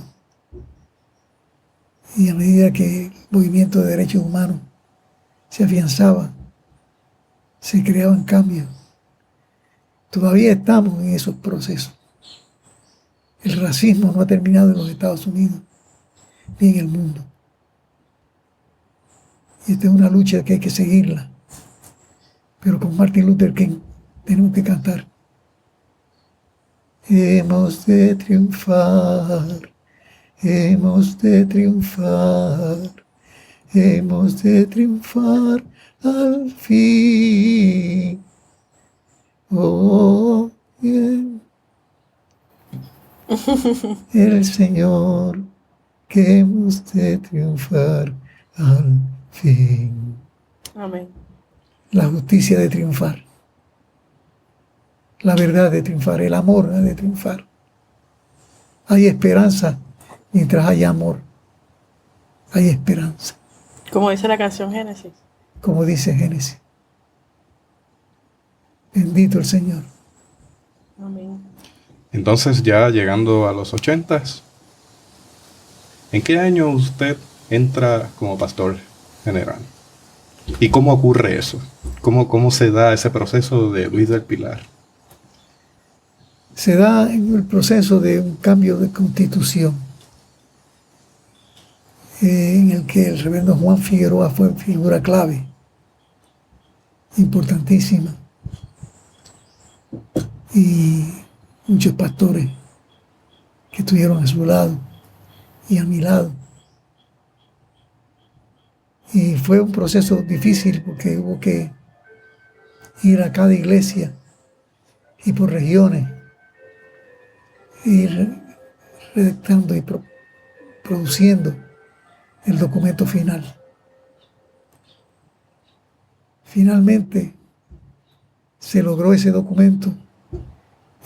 Y a medida que el movimiento de derechos humanos se afianzaba, se creaban cambios. Todavía estamos en esos procesos. El racismo no ha terminado en los Estados Unidos ni en el mundo. Y esta es una lucha que hay que seguirla. Pero con Martin Luther King tenemos que cantar. Hemos de triunfar, hemos de triunfar, hemos de triunfar al fin. Oh, bien. El Señor, que hemos de triunfar al fin. Amén. La justicia de triunfar. La verdad de triunfar, el amor ha de triunfar. Hay esperanza mientras haya amor. Hay esperanza, Como dice la canción Génesis. como dice Génesis. Bendito el Señor. Amén. Entonces, ya llegando a los 80s, ¿en qué año usted entra como pastor general? ¿Y cómo ocurre eso? ¿Cómo se da ese proceso de Luis del Pilar? Se da en el proceso de un cambio de constitución, en el que el reverendo Juan Figueroa fue figura clave, importantísima, y muchos pastores que estuvieron a su lado y a mi lado. Y fue un proceso difícil porque hubo que ir a cada iglesia y por regiones, ir redactando y produciendo el documento final. Finalmente se logró ese documento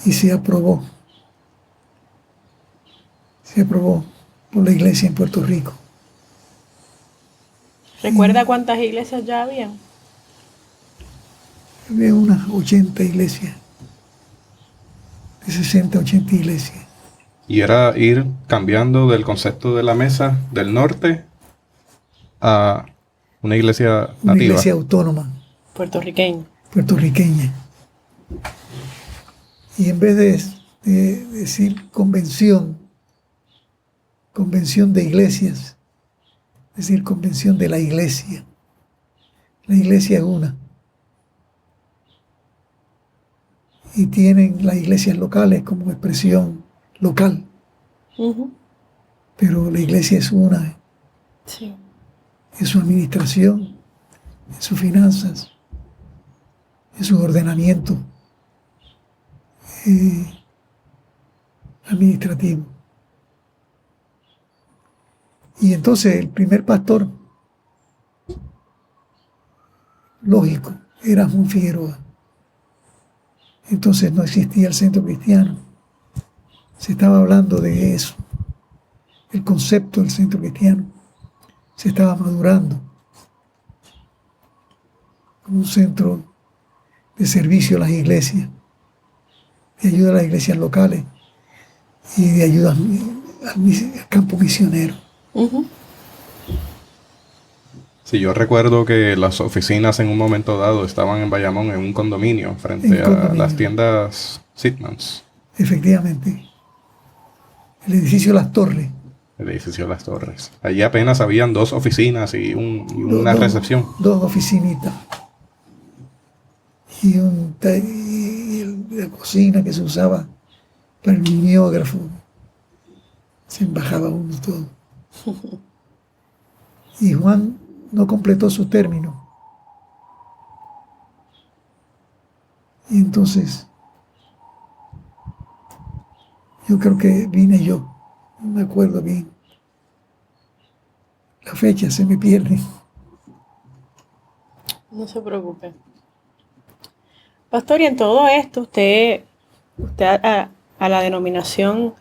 y se aprobó. Se aprobó por la iglesia en Puerto Rico. ¿Recuerda cuántas iglesias ya habían? Había unas 80 iglesias, de 60 a 80 iglesias. Y era ir cambiando del concepto de la mesa del norte a una iglesia Una nativa. iglesia autónoma, Puertorriqueño. puertorriqueña. Y en vez de decir convención de iglesias, decir convención de la iglesia. La iglesia es una. Y tienen las iglesias locales como expresión local, Ujú. pero la iglesia es una Sí. en su administración, en sus finanzas, en su ordenamiento administrativo. Y entonces el primer pastor, lógico, era Juan Figueroa. Entonces no existía el centro cristiano. Se estaba hablando de eso. El concepto del centro cristiano se estaba madurando como un centro de servicio a las iglesias, de ayuda a las iglesias locales y de ayuda al campo misionero. Ujú. Sí, yo recuerdo que las oficinas en un momento dado estaban en Bayamón, en un condominio, frente En a condominio. las tiendas Sitmans, Efectivamente. El edificio Las Torres. el edificio de las Torres. Allí apenas habían 2 oficinas y una Dos- recepción. Dos oficinitas. Y la cocina que se usaba para el mimeógrafo. Se embajaba uno todo. Y Juan no completó su término. Y entonces, yo creo que vine yo. No me acuerdo bien. La fecha se me pierde. No se preocupe. Pastor, y en todo esto, usted a la denominación,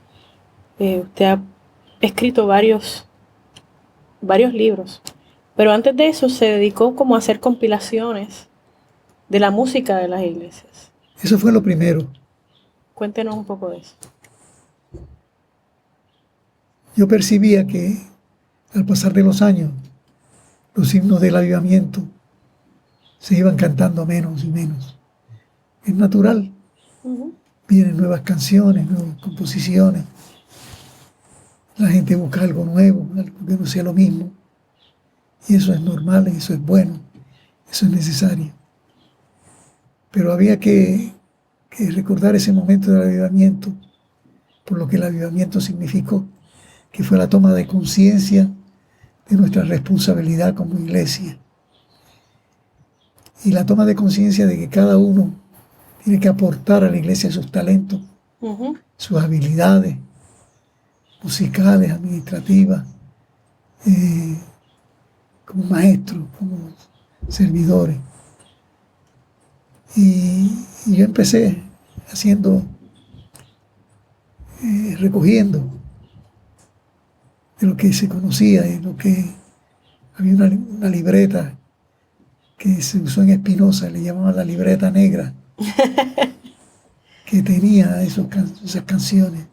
usted ha escrito varios libros, pero antes de eso se dedicó como a hacer compilaciones de la música de las iglesias. Eso fue lo primero. Cuéntenos un poco de eso. yo percibía que al pasar de los años, los himnos del avivamiento se iban cantando menos y menos. Es natural. Ujú. Vienen nuevas canciones, nuevas composiciones. La gente busca algo nuevo, algo que no sea lo mismo. Y eso es normal, eso es bueno, eso es necesario. Pero había que recordar ese momento del avivamiento, por lo que el avivamiento significó, que fue la toma de conciencia de nuestra responsabilidad como iglesia. Y la toma de conciencia de que cada uno tiene que aportar a la iglesia sus talentos, Ujú. sus habilidades musicales, administrativas, como maestros, como servidores. Y yo empecé haciendo, recogiendo de lo que se conocía, de lo que había una libreta que se usó en Espinosa, le llamaban la libreta negra, que tenía esas canciones,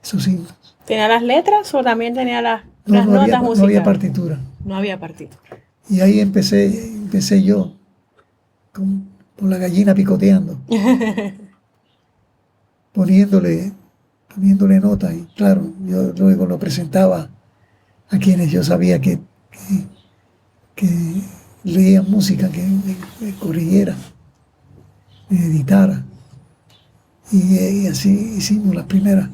esos himnos. ¿Tenía las letras o también tenía las No, no había, notas no había musicales? partitura. No había partitura. Y ahí empecé yo, con la gallina picoteando, poniéndole notas. Y claro, yo luego lo presentaba a quienes yo sabía que leían música, que me corrigiera, me editara. Y así hicimos las primeras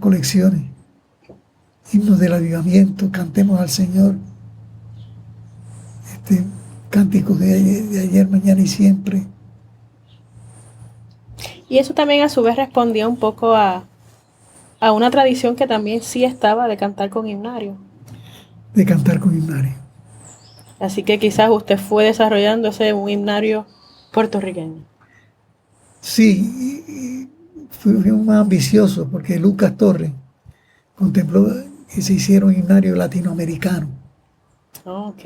colecciones. Himnos del avivamiento, cantemos al Señor, cánticos de ayer, mañana y siempre. Y eso también a su vez respondía un poco a una tradición que también sí estaba de cantar con himnario. De cantar con himnario. Así que quizás usted fue desarrollándose un himnario puertorriqueño. Sí, y fui más ambicioso porque Lucas Torres contempló que se hiciera un himnario latinoamericano. Ok.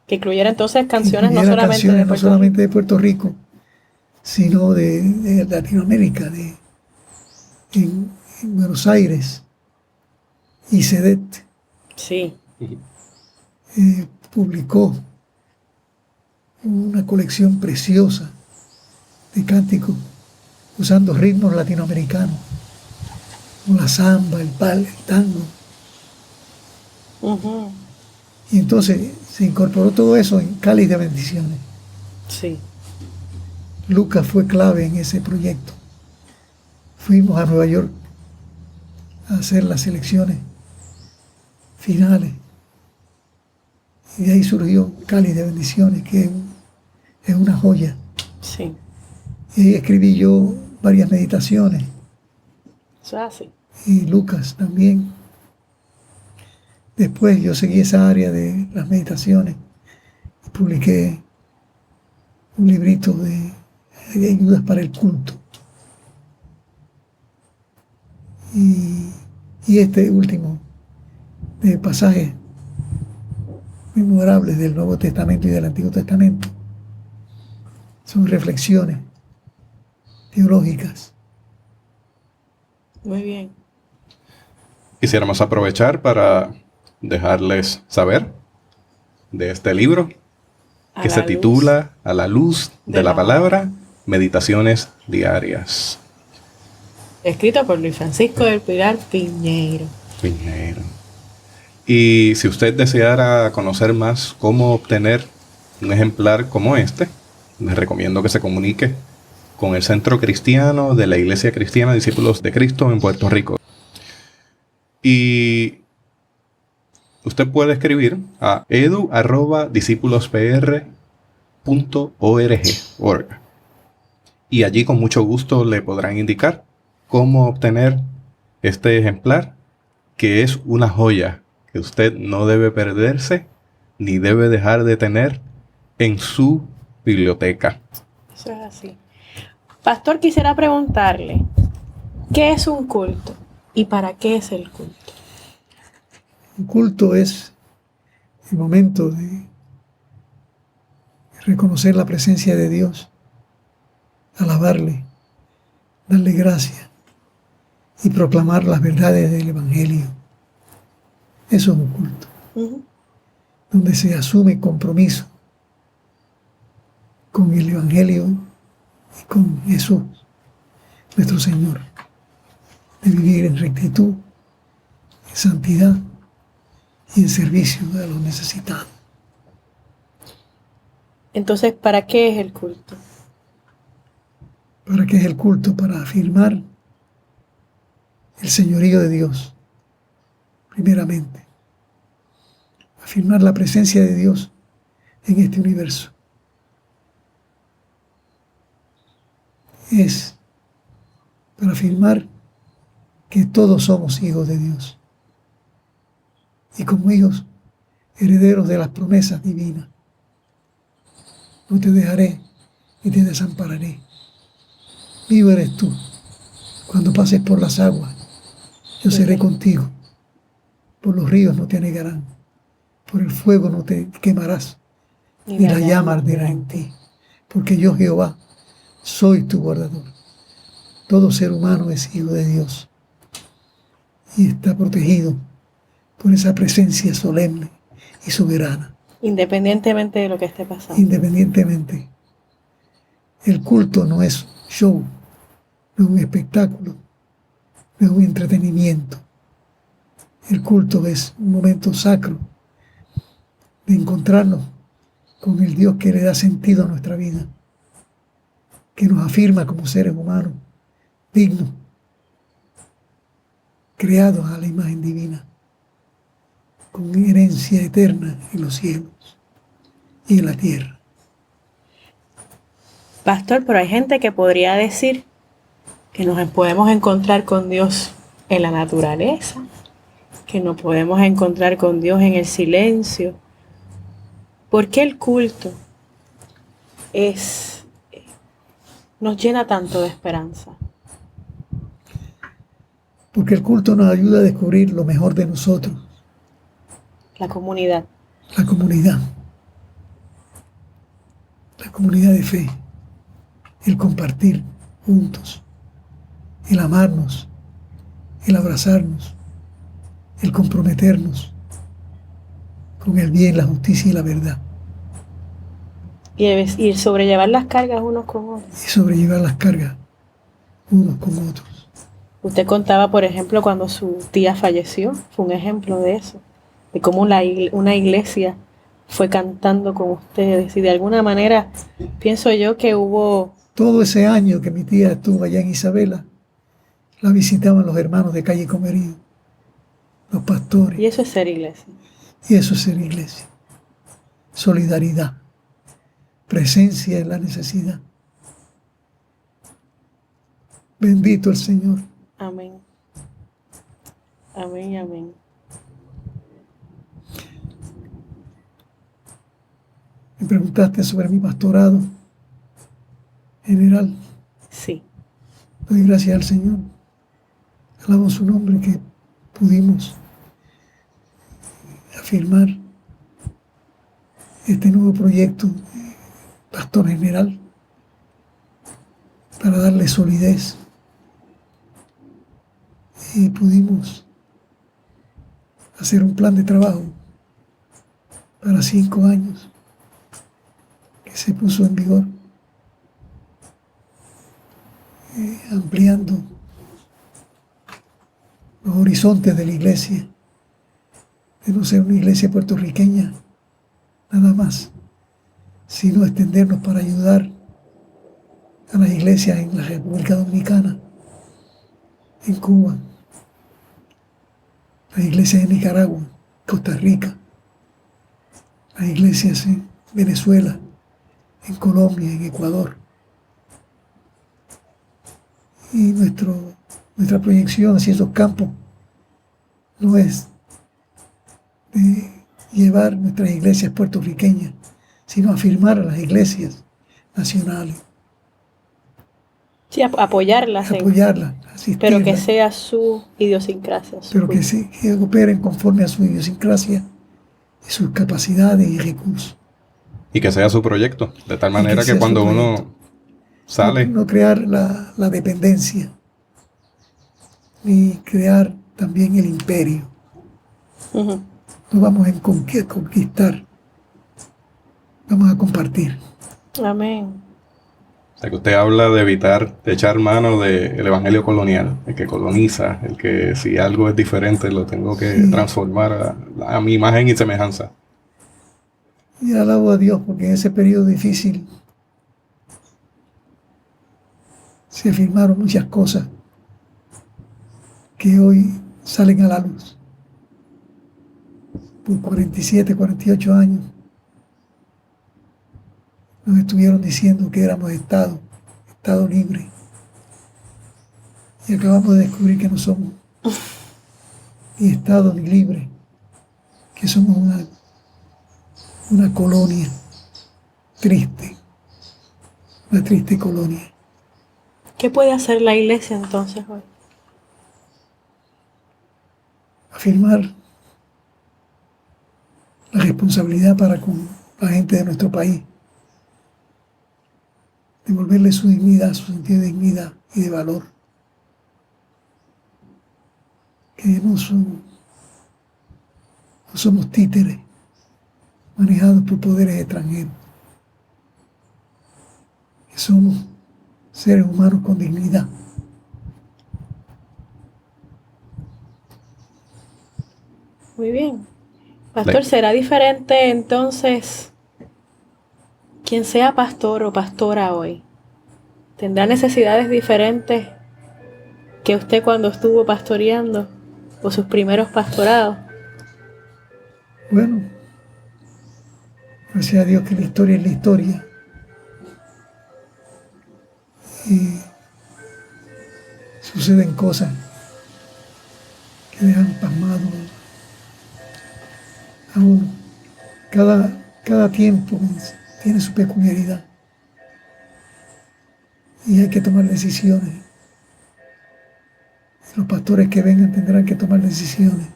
Que incluyera entonces Que canciones no incluyera solamente canciones de no Puerto solamente Rico. de Puerto Rico, sino de Latinoamérica, en Buenos Aires. Y Cedet Sí. publicó una colección preciosa de cánticos usando ritmos latinoamericanos, como la samba, el tango. Ujú. Y entonces se incorporó todo eso en Cáliz de Bendiciones. Sí. Lucas fue clave en ese proyecto. Fuimos a Nueva York a hacer las selecciones finales. Y de ahí surgió Cáliz de Bendiciones, que es una joya. Sí. Y ahí escribí yo varias meditaciones. Eso es así. Y Lucas también. Después yo seguí esa área de las meditaciones y publiqué un librito de ayudas para el culto. Y este último de pasajes memorables del Nuevo Testamento y del Antiguo Testamento son reflexiones teológicas. Muy bien. Quisiéramos aprovechar para dejarles saber de este libro que se titula A la luz de la palabra, Meditaciones Diarias. Escrito por Luis Francisco del Pilar Piñeiro. Piñeiro. Y si usted deseara conocer más cómo obtener un ejemplar como este, les recomiendo que se comunique con el Centro Cristiano de la Iglesia Cristiana Discípulos de Cristo en Puerto Rico. Y usted puede escribir a edu@discipuluspr.org y allí con mucho gusto le podrán indicar cómo obtener este ejemplar, que es una joya que usted no debe perderse ni debe dejar de tener en su biblioteca. Eso es así. Pastor, quisiera preguntarle, ¿qué es un culto y para qué es el culto? Un culto es el momento de reconocer la presencia de Dios, alabarle, darle gracias y proclamar las verdades del Evangelio. Eso es un culto, donde se asume compromiso con el Evangelio y con Jesús, nuestro Señor, de vivir en rectitud, en santidad y en servicio a los necesitados. Entonces, ¿para qué es el culto? ¿Para qué es el culto? Para afirmar el señorío de Dios, primeramente. Afirmar la presencia de Dios en este universo. Es para afirmar que todos somos hijos de Dios. Y como hijos, herederos de las promesas divinas. No te dejaré ni te desampararé. Mío eres tú. Cuando pases por las aguas, yo seré contigo. Por los ríos no te anegarán. Por el fuego no te quemarás. Ni la llama arderá en ti. Porque yo, Jehová, soy tu guardador. Todo ser humano es hijo de Dios. Y está protegido por esa presencia solemne y soberana. Independientemente de lo que esté pasando. Independientemente. El culto no es show, no es un espectáculo, no es un entretenimiento. El culto es un momento sacro de encontrarnos con el Dios que le da sentido a nuestra vida, que nos afirma como seres humanos, dignos, creados a la imagen divina, con herencia eterna en los cielos y en la tierra. Pastor, pero hay gente que podría decir que nos podemos encontrar con Dios en la naturaleza, que nos podemos encontrar con Dios en el silencio. ¿Por qué el culto nos llena tanto de esperanza? Porque el culto nos ayuda a descubrir lo mejor de nosotros. La comunidad. La comunidad. La comunidad de fe. El compartir juntos. El amarnos. El abrazarnos. El comprometernos con el bien, la justicia y la verdad. Y el sobrellevar las cargas unos con otros. Y sobrellevar las cargas unos con otros. Usted contaba, por ejemplo, cuando su tía falleció. Fue un ejemplo de eso. De cómo una iglesia fue cantando con ustedes. Y de alguna manera, pienso yo que hubo... Todo ese año que mi tía estuvo allá en Isabela, la visitaban los hermanos de Calle Comerío, los pastores. Y eso es ser iglesia. Y eso es ser iglesia. Solidaridad. Presencia en la necesidad. Bendito el Señor. Amén. Amén, amén. Me preguntaste sobre mi pastorado general. Sí. Doy gracias al Señor. Alabo su nombre que pudimos afirmar este nuevo proyecto de pastor general para darle solidez. Y pudimos hacer un plan de trabajo para 5 años que se puso en vigor, ampliando los horizontes de la iglesia, de no ser una iglesia puertorriqueña nada más, sino extendernos para ayudar a las iglesias en la República Dominicana, en Cuba, las iglesias en Nicaragua, Costa Rica, las iglesias en Venezuela, en Colombia, en Ecuador. Y nuestra proyección hacia esos campos no es de llevar nuestras iglesias puertorriqueñas, sino afirmar a las iglesias nacionales. Sí, apoyarlas. Asistirlas. Pero que sea su idiosincrasia. Pero que operen conforme a su idiosincrasia y sus capacidades y recursos. Y que sea su proyecto, de tal manera que cuando uno sale... No crear la dependencia ni crear también el imperio. Ujú. No vamos a conquistar, vamos a compartir. Amén. O sea, que usted habla de evitar, de echar mano del evangelio colonial, el que coloniza, el que si algo es diferente lo tengo que Sí. transformar a mi imagen y semejanza. Y alabo a Dios porque en ese periodo difícil se afirmaron muchas cosas que hoy salen a la luz. Por 47, 48 años nos estuvieron diciendo que éramos Estado libre. Y acabamos de descubrir que no somos ni Estado ni libre, que somos una colonia triste, una triste colonia. ¿Qué puede hacer la iglesia entonces hoy? Afirmar la responsabilidad para con la gente de nuestro país, devolverle su dignidad, su sentido de dignidad y de valor, que no somos títeres manejados por poderes extranjeros, que somos seres humanos con dignidad. Muy bien. Pastor, ¿será diferente entonces quien sea pastor o pastora hoy? ¿Tendrá necesidades diferentes que usted cuando estuvo pastoreando o sus primeros pastorados? Bueno, gracias a Dios que la historia es la historia. Y suceden cosas que dejan pasmado a uno. Cada tiempo tiene su peculiaridad y hay que tomar decisiones. Los pastores que vengan tendrán que tomar decisiones.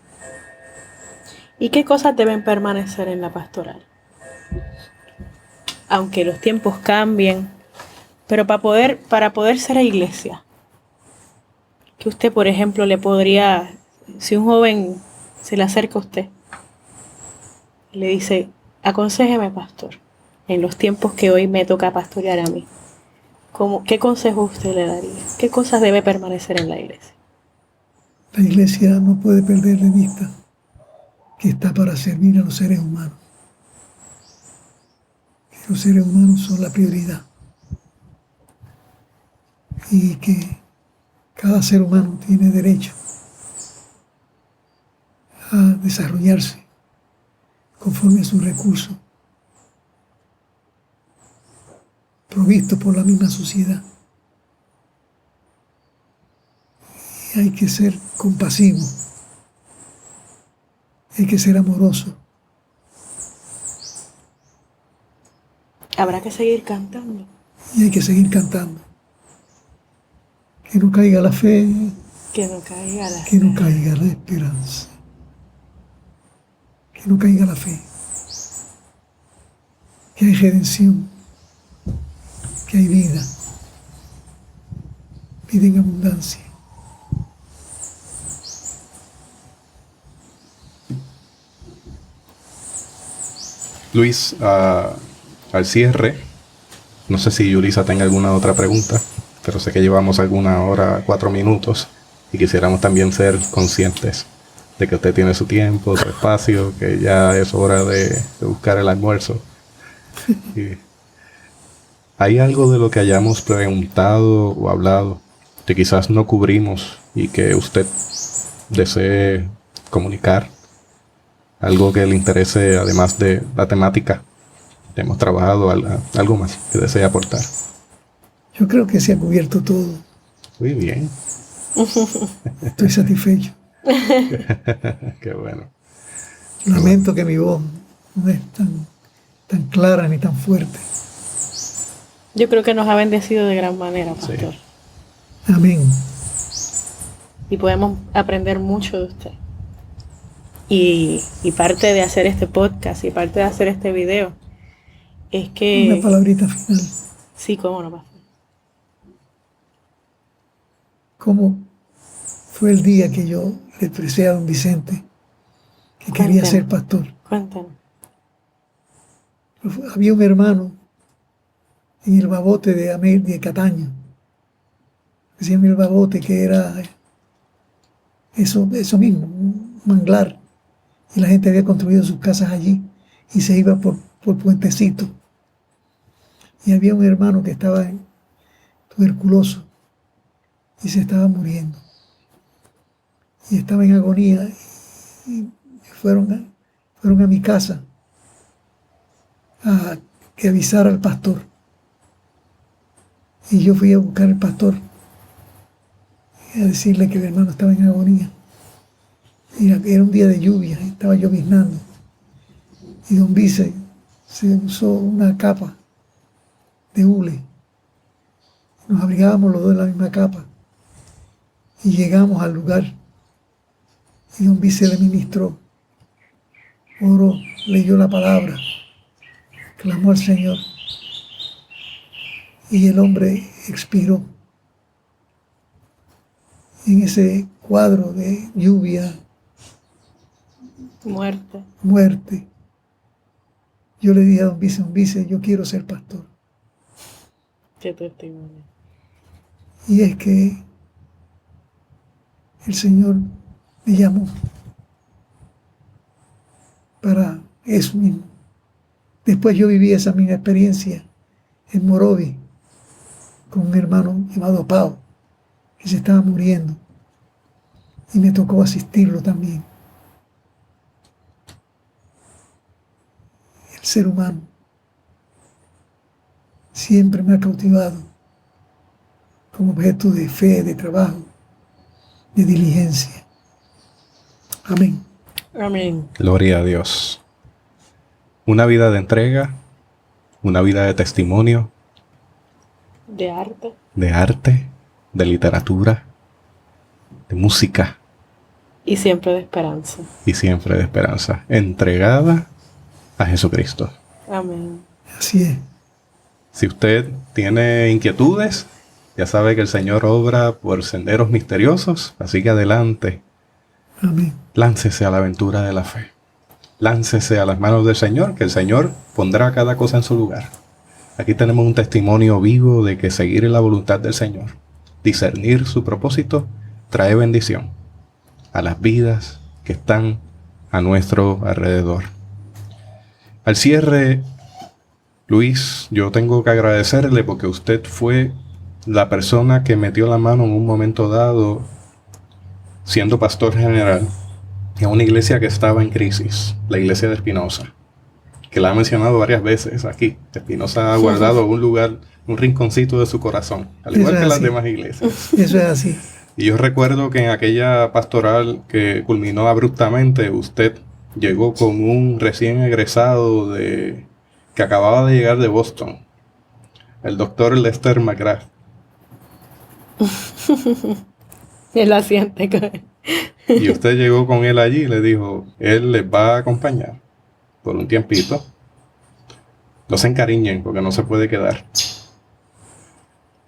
¿Y qué cosas deben permanecer en la pastoral? Aunque los tiempos cambien, pero para poder ser iglesia, que usted, por ejemplo, le podría, si un joven se le acerca a usted, le dice, aconséjeme, pastor, en los tiempos que hoy me toca pastorear a mí, ¿qué consejo usted le daría? ¿Qué cosas debe permanecer en la iglesia? La iglesia no puede perder de vista que está para servir a los seres humanos. Que los seres humanos son la prioridad. Y que cada ser humano tiene derecho a desarrollarse conforme a sus recursos, provistos por la misma sociedad. Y hay que ser compasivo, hay que ser amoroso. Habrá que seguir cantando. Y hay que seguir cantando. Que no caiga la fe, Que no caiga la que no caiga la esperanza, que no caiga la fe, que hay redención, que hay vida, vida en abundancia. Luis, al cierre, no sé si Yulisa tenga alguna otra pregunta, pero sé que llevamos alguna hora, 4 minutos, y quisiéramos también ser conscientes de que usted tiene su tiempo, su espacio, que ya es hora de buscar el almuerzo. Y ¿hay algo de lo que hayamos preguntado o hablado que quizás no cubrimos y que usted desee comunicar? Algo que le interese además de la temática que hemos trabajado, algo más que desee aportar. Yo creo que se ha cubierto todo. Muy bien. Estoy satisfecho. Qué bueno. Lamento que mi voz no es tan clara ni tan fuerte. Yo creo que nos ha bendecido de gran manera, pastor. Sí. Amén. Y podemos aprender mucho de usted. Y parte de hacer este podcast y parte de hacer este video es que... Una palabrita final. Sí, cómo no, pastor. ¿Cómo fue el día que yo le expresé a don Vicente que quería Cuéntenos. ser pastor. Cuéntanos. Había un hermano en el Babote de Cataño, que se llama el Babote, que era eso mismo, un manglar. Y la gente había construido sus casas allí y se iba por puentecito. Y había un hermano que estaba tuberculoso y se estaba muriendo. Y estaba en agonía. Y fueron a mi casa a que avisara al pastor. Y yo fui a buscar al pastor y a decirle que el hermano estaba en agonía. Y era un día de lluvia, estaba lloviznando. Y don Vice se usó una capa de hule. Nos abrigábamos los dos en la misma capa. Y llegamos al lugar. Y don Vice le ministró. Oró, leyó la palabra. Clamó al Señor. Y el hombre expiró. En ese cuadro de lluvia, muerte. Yo le dije a don Vice, yo quiero ser pastor. Qué testimonio. Y es que el Señor me llamó para eso mismo. Después yo viví esa misma experiencia en Morovi con un hermano llamado Pau, que se estaba muriendo. Y me tocó asistirlo también. El ser humano siempre me ha cautivado como objeto de fe, de trabajo, de diligencia. Amén. Amén. Gloria a Dios. Una vida de entrega, una vida de testimonio, De arte. de arte, de literatura, de música Y siempre de esperanza. y siempre de esperanza, entregada a Jesucristo. Amén. Así es. Si usted tiene inquietudes, ya sabe que el Señor obra por senderos misteriosos, así que adelante, Amén. láncese a la aventura de la fe. Láncese a las manos del Señor, que el Señor pondrá cada cosa en su lugar. Aquí tenemos un testimonio vivo de que seguir en la voluntad del Señor, discernir su propósito, trae bendición a las vidas que están a nuestro alrededor. Al cierre, Luis, yo tengo que agradecerle porque usted fue la persona que metió la mano en un momento dado, siendo pastor general, en una iglesia que estaba en crisis, la iglesia de Espinosa, que la ha mencionado varias veces aquí. Espinosa ha guardado un lugar, un rinconcito de su corazón, al igual Eso que es las así. demás iglesias. Eso es así. Y yo recuerdo que en aquella pastoral que culminó abruptamente, usted llegó con un recién egresado que acababa de llegar de Boston, el doctor Lester McGrath. Él la siente con él. Y usted llegó con él allí y le dijo, él les va a acompañar por un tiempito. No se encariñen porque no se puede quedar.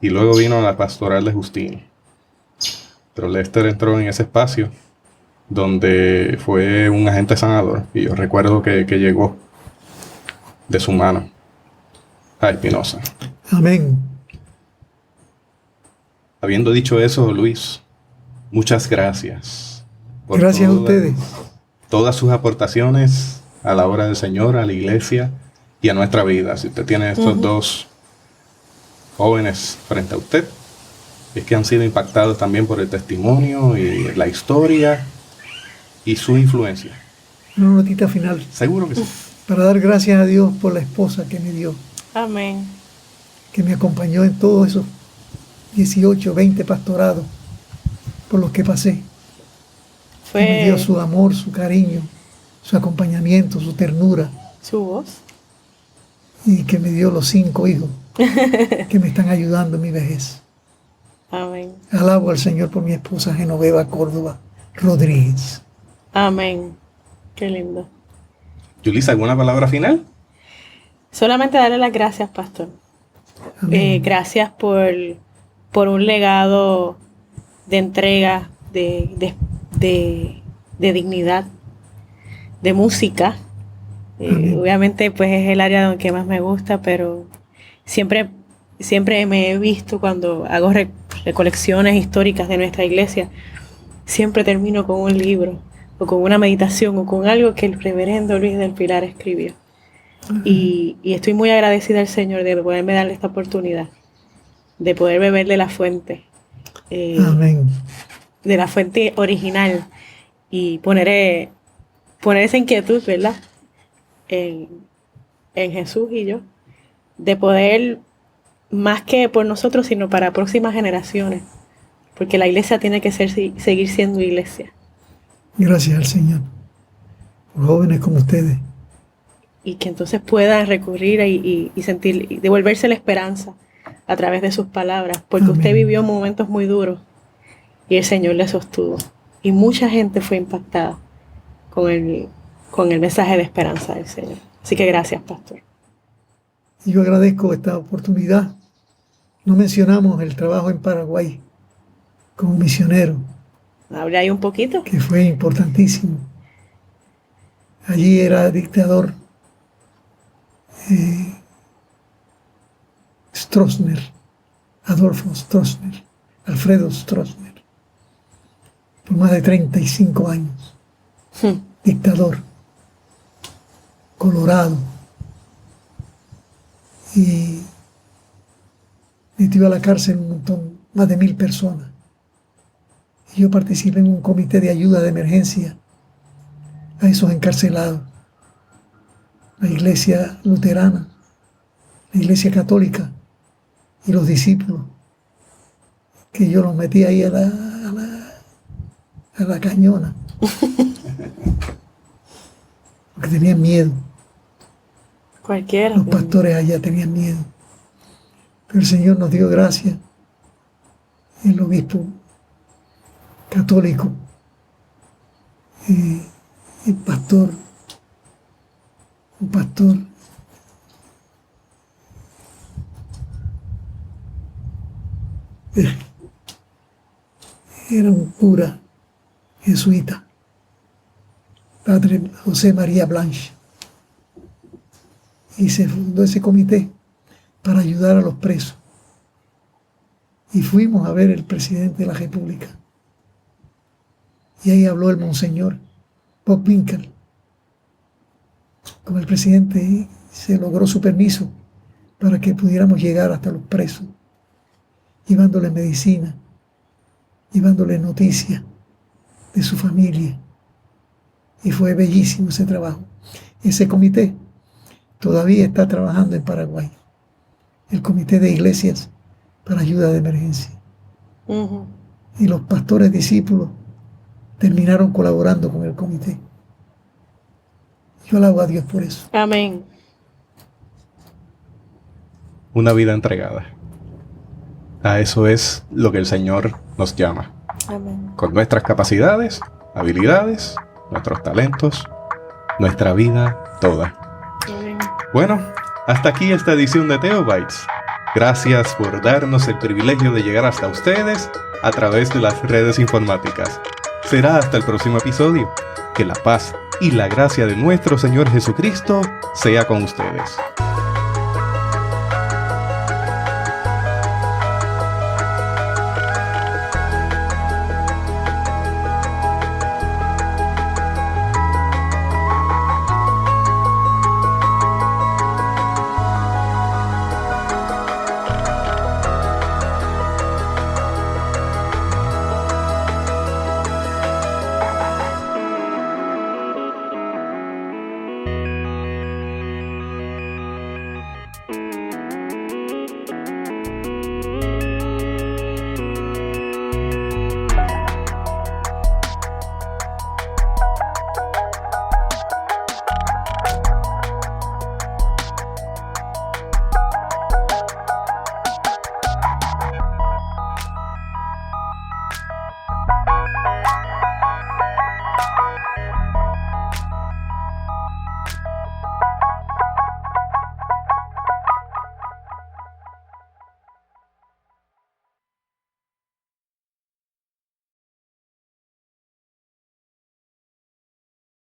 Y luego vino la pastoral de Justino. Pero Lester entró en ese espacio donde fue un agente sanador. Y yo recuerdo que llegó de su mano a Espinosa. Amén. Habiendo dicho eso, Luis, muchas gracias. por Gracias a ustedes. Todas sus aportaciones a la obra del Señor, a la iglesia y a nuestra vida. Si usted tiene estos dos jóvenes frente a usted, es que han sido impactados también por el testimonio y la historia y su influencia. Una notita final. Seguro que sí. Para dar gracias a Dios por la esposa que me dio, Amén. que me acompañó en todos esos 18, 20 pastorados por los que pasé. Que me dio su amor, su cariño, su acompañamiento, su ternura. Su voz. Y que me dio los 5 hijos que me están ayudando en mi vejez. Amén. Alabo al Señor por mi esposa Genoveva Córdoba Rodríguez. Amén. Qué lindo. Yulisa, ¿alguna palabra final? Solamente darle las gracias, pastor. Amén. Gracias por un legado de entrega de dignidad, de música. Obviamente pues es el área que más me gusta, pero siempre me he visto cuando hago recolecciones históricas de nuestra iglesia, siempre termino con un libro o con una meditación o con algo que el reverendo Luis del Pilar escribió. Y estoy muy agradecida al Señor de poderme darle esta oportunidad, de poder beber de la fuente, Amén. de la fuente original, y poner esa inquietud, ¿verdad?, en Jesús y yo, de poder, más que por nosotros, sino para próximas generaciones, porque la iglesia tiene que seguir siendo iglesia. Gracias al Señor por jóvenes como ustedes. Y que entonces puedan recurrir y sentir, y devolverse la esperanza a través de sus palabras, porque Amén. usted vivió momentos muy duros y el Señor le sostuvo. Y mucha gente fue impactada con el mensaje de esperanza del Señor. Así que gracias, pastor. Y yo agradezco esta oportunidad. No mencionamos el trabajo en Paraguay como misionero, Hable ahí un poquito. que fue importantísimo. Allí era dictador Stroessner, Adolfo Stroessner, Alfredo Stroessner, por más de 35 años. Dictador, colorado, y metió a la cárcel un montón, más de 1000 personas. Y yo participé en un comité de ayuda de emergencia a esos encarcelados. La iglesia luterana, la iglesia católica y los discípulos, que yo los metí ahí a la cañona, porque tenían miedo. Cualquiera. Los pastores allá tenían miedo. Pero el Señor nos dio gracia. El obispo católico, el pastor, un pastor era un cura jesuita, padre José María Blanche, y se fundó ese comité para ayudar a los presos. Y fuimos a ver el presidente de la República. Y ahí habló el monseñor Bob Winkel con el presidente, y se logró su permiso para que pudiéramos llegar hasta los presos, llevándoles medicina, llevándoles noticias de su familia. Y fue bellísimo ese trabajo. Ese comité todavía está trabajando en Paraguay, el Comité de Iglesias para Ayuda de Emergencia. Y los pastores discípulos terminaron colaborando con el comité. Yo alabo a Dios por eso. Amén. Una vida entregada. A eso es lo que el Señor nos llama. Amén. Con nuestras capacidades, habilidades, nuestros talentos, nuestra vida toda. Amén. Bueno, hasta aquí esta edición de Theobites. Gracias por darnos el privilegio de llegar hasta ustedes a través de las redes informáticas. Será hasta el próximo episodio. Que la paz y la gracia de nuestro Señor Jesucristo sea con ustedes.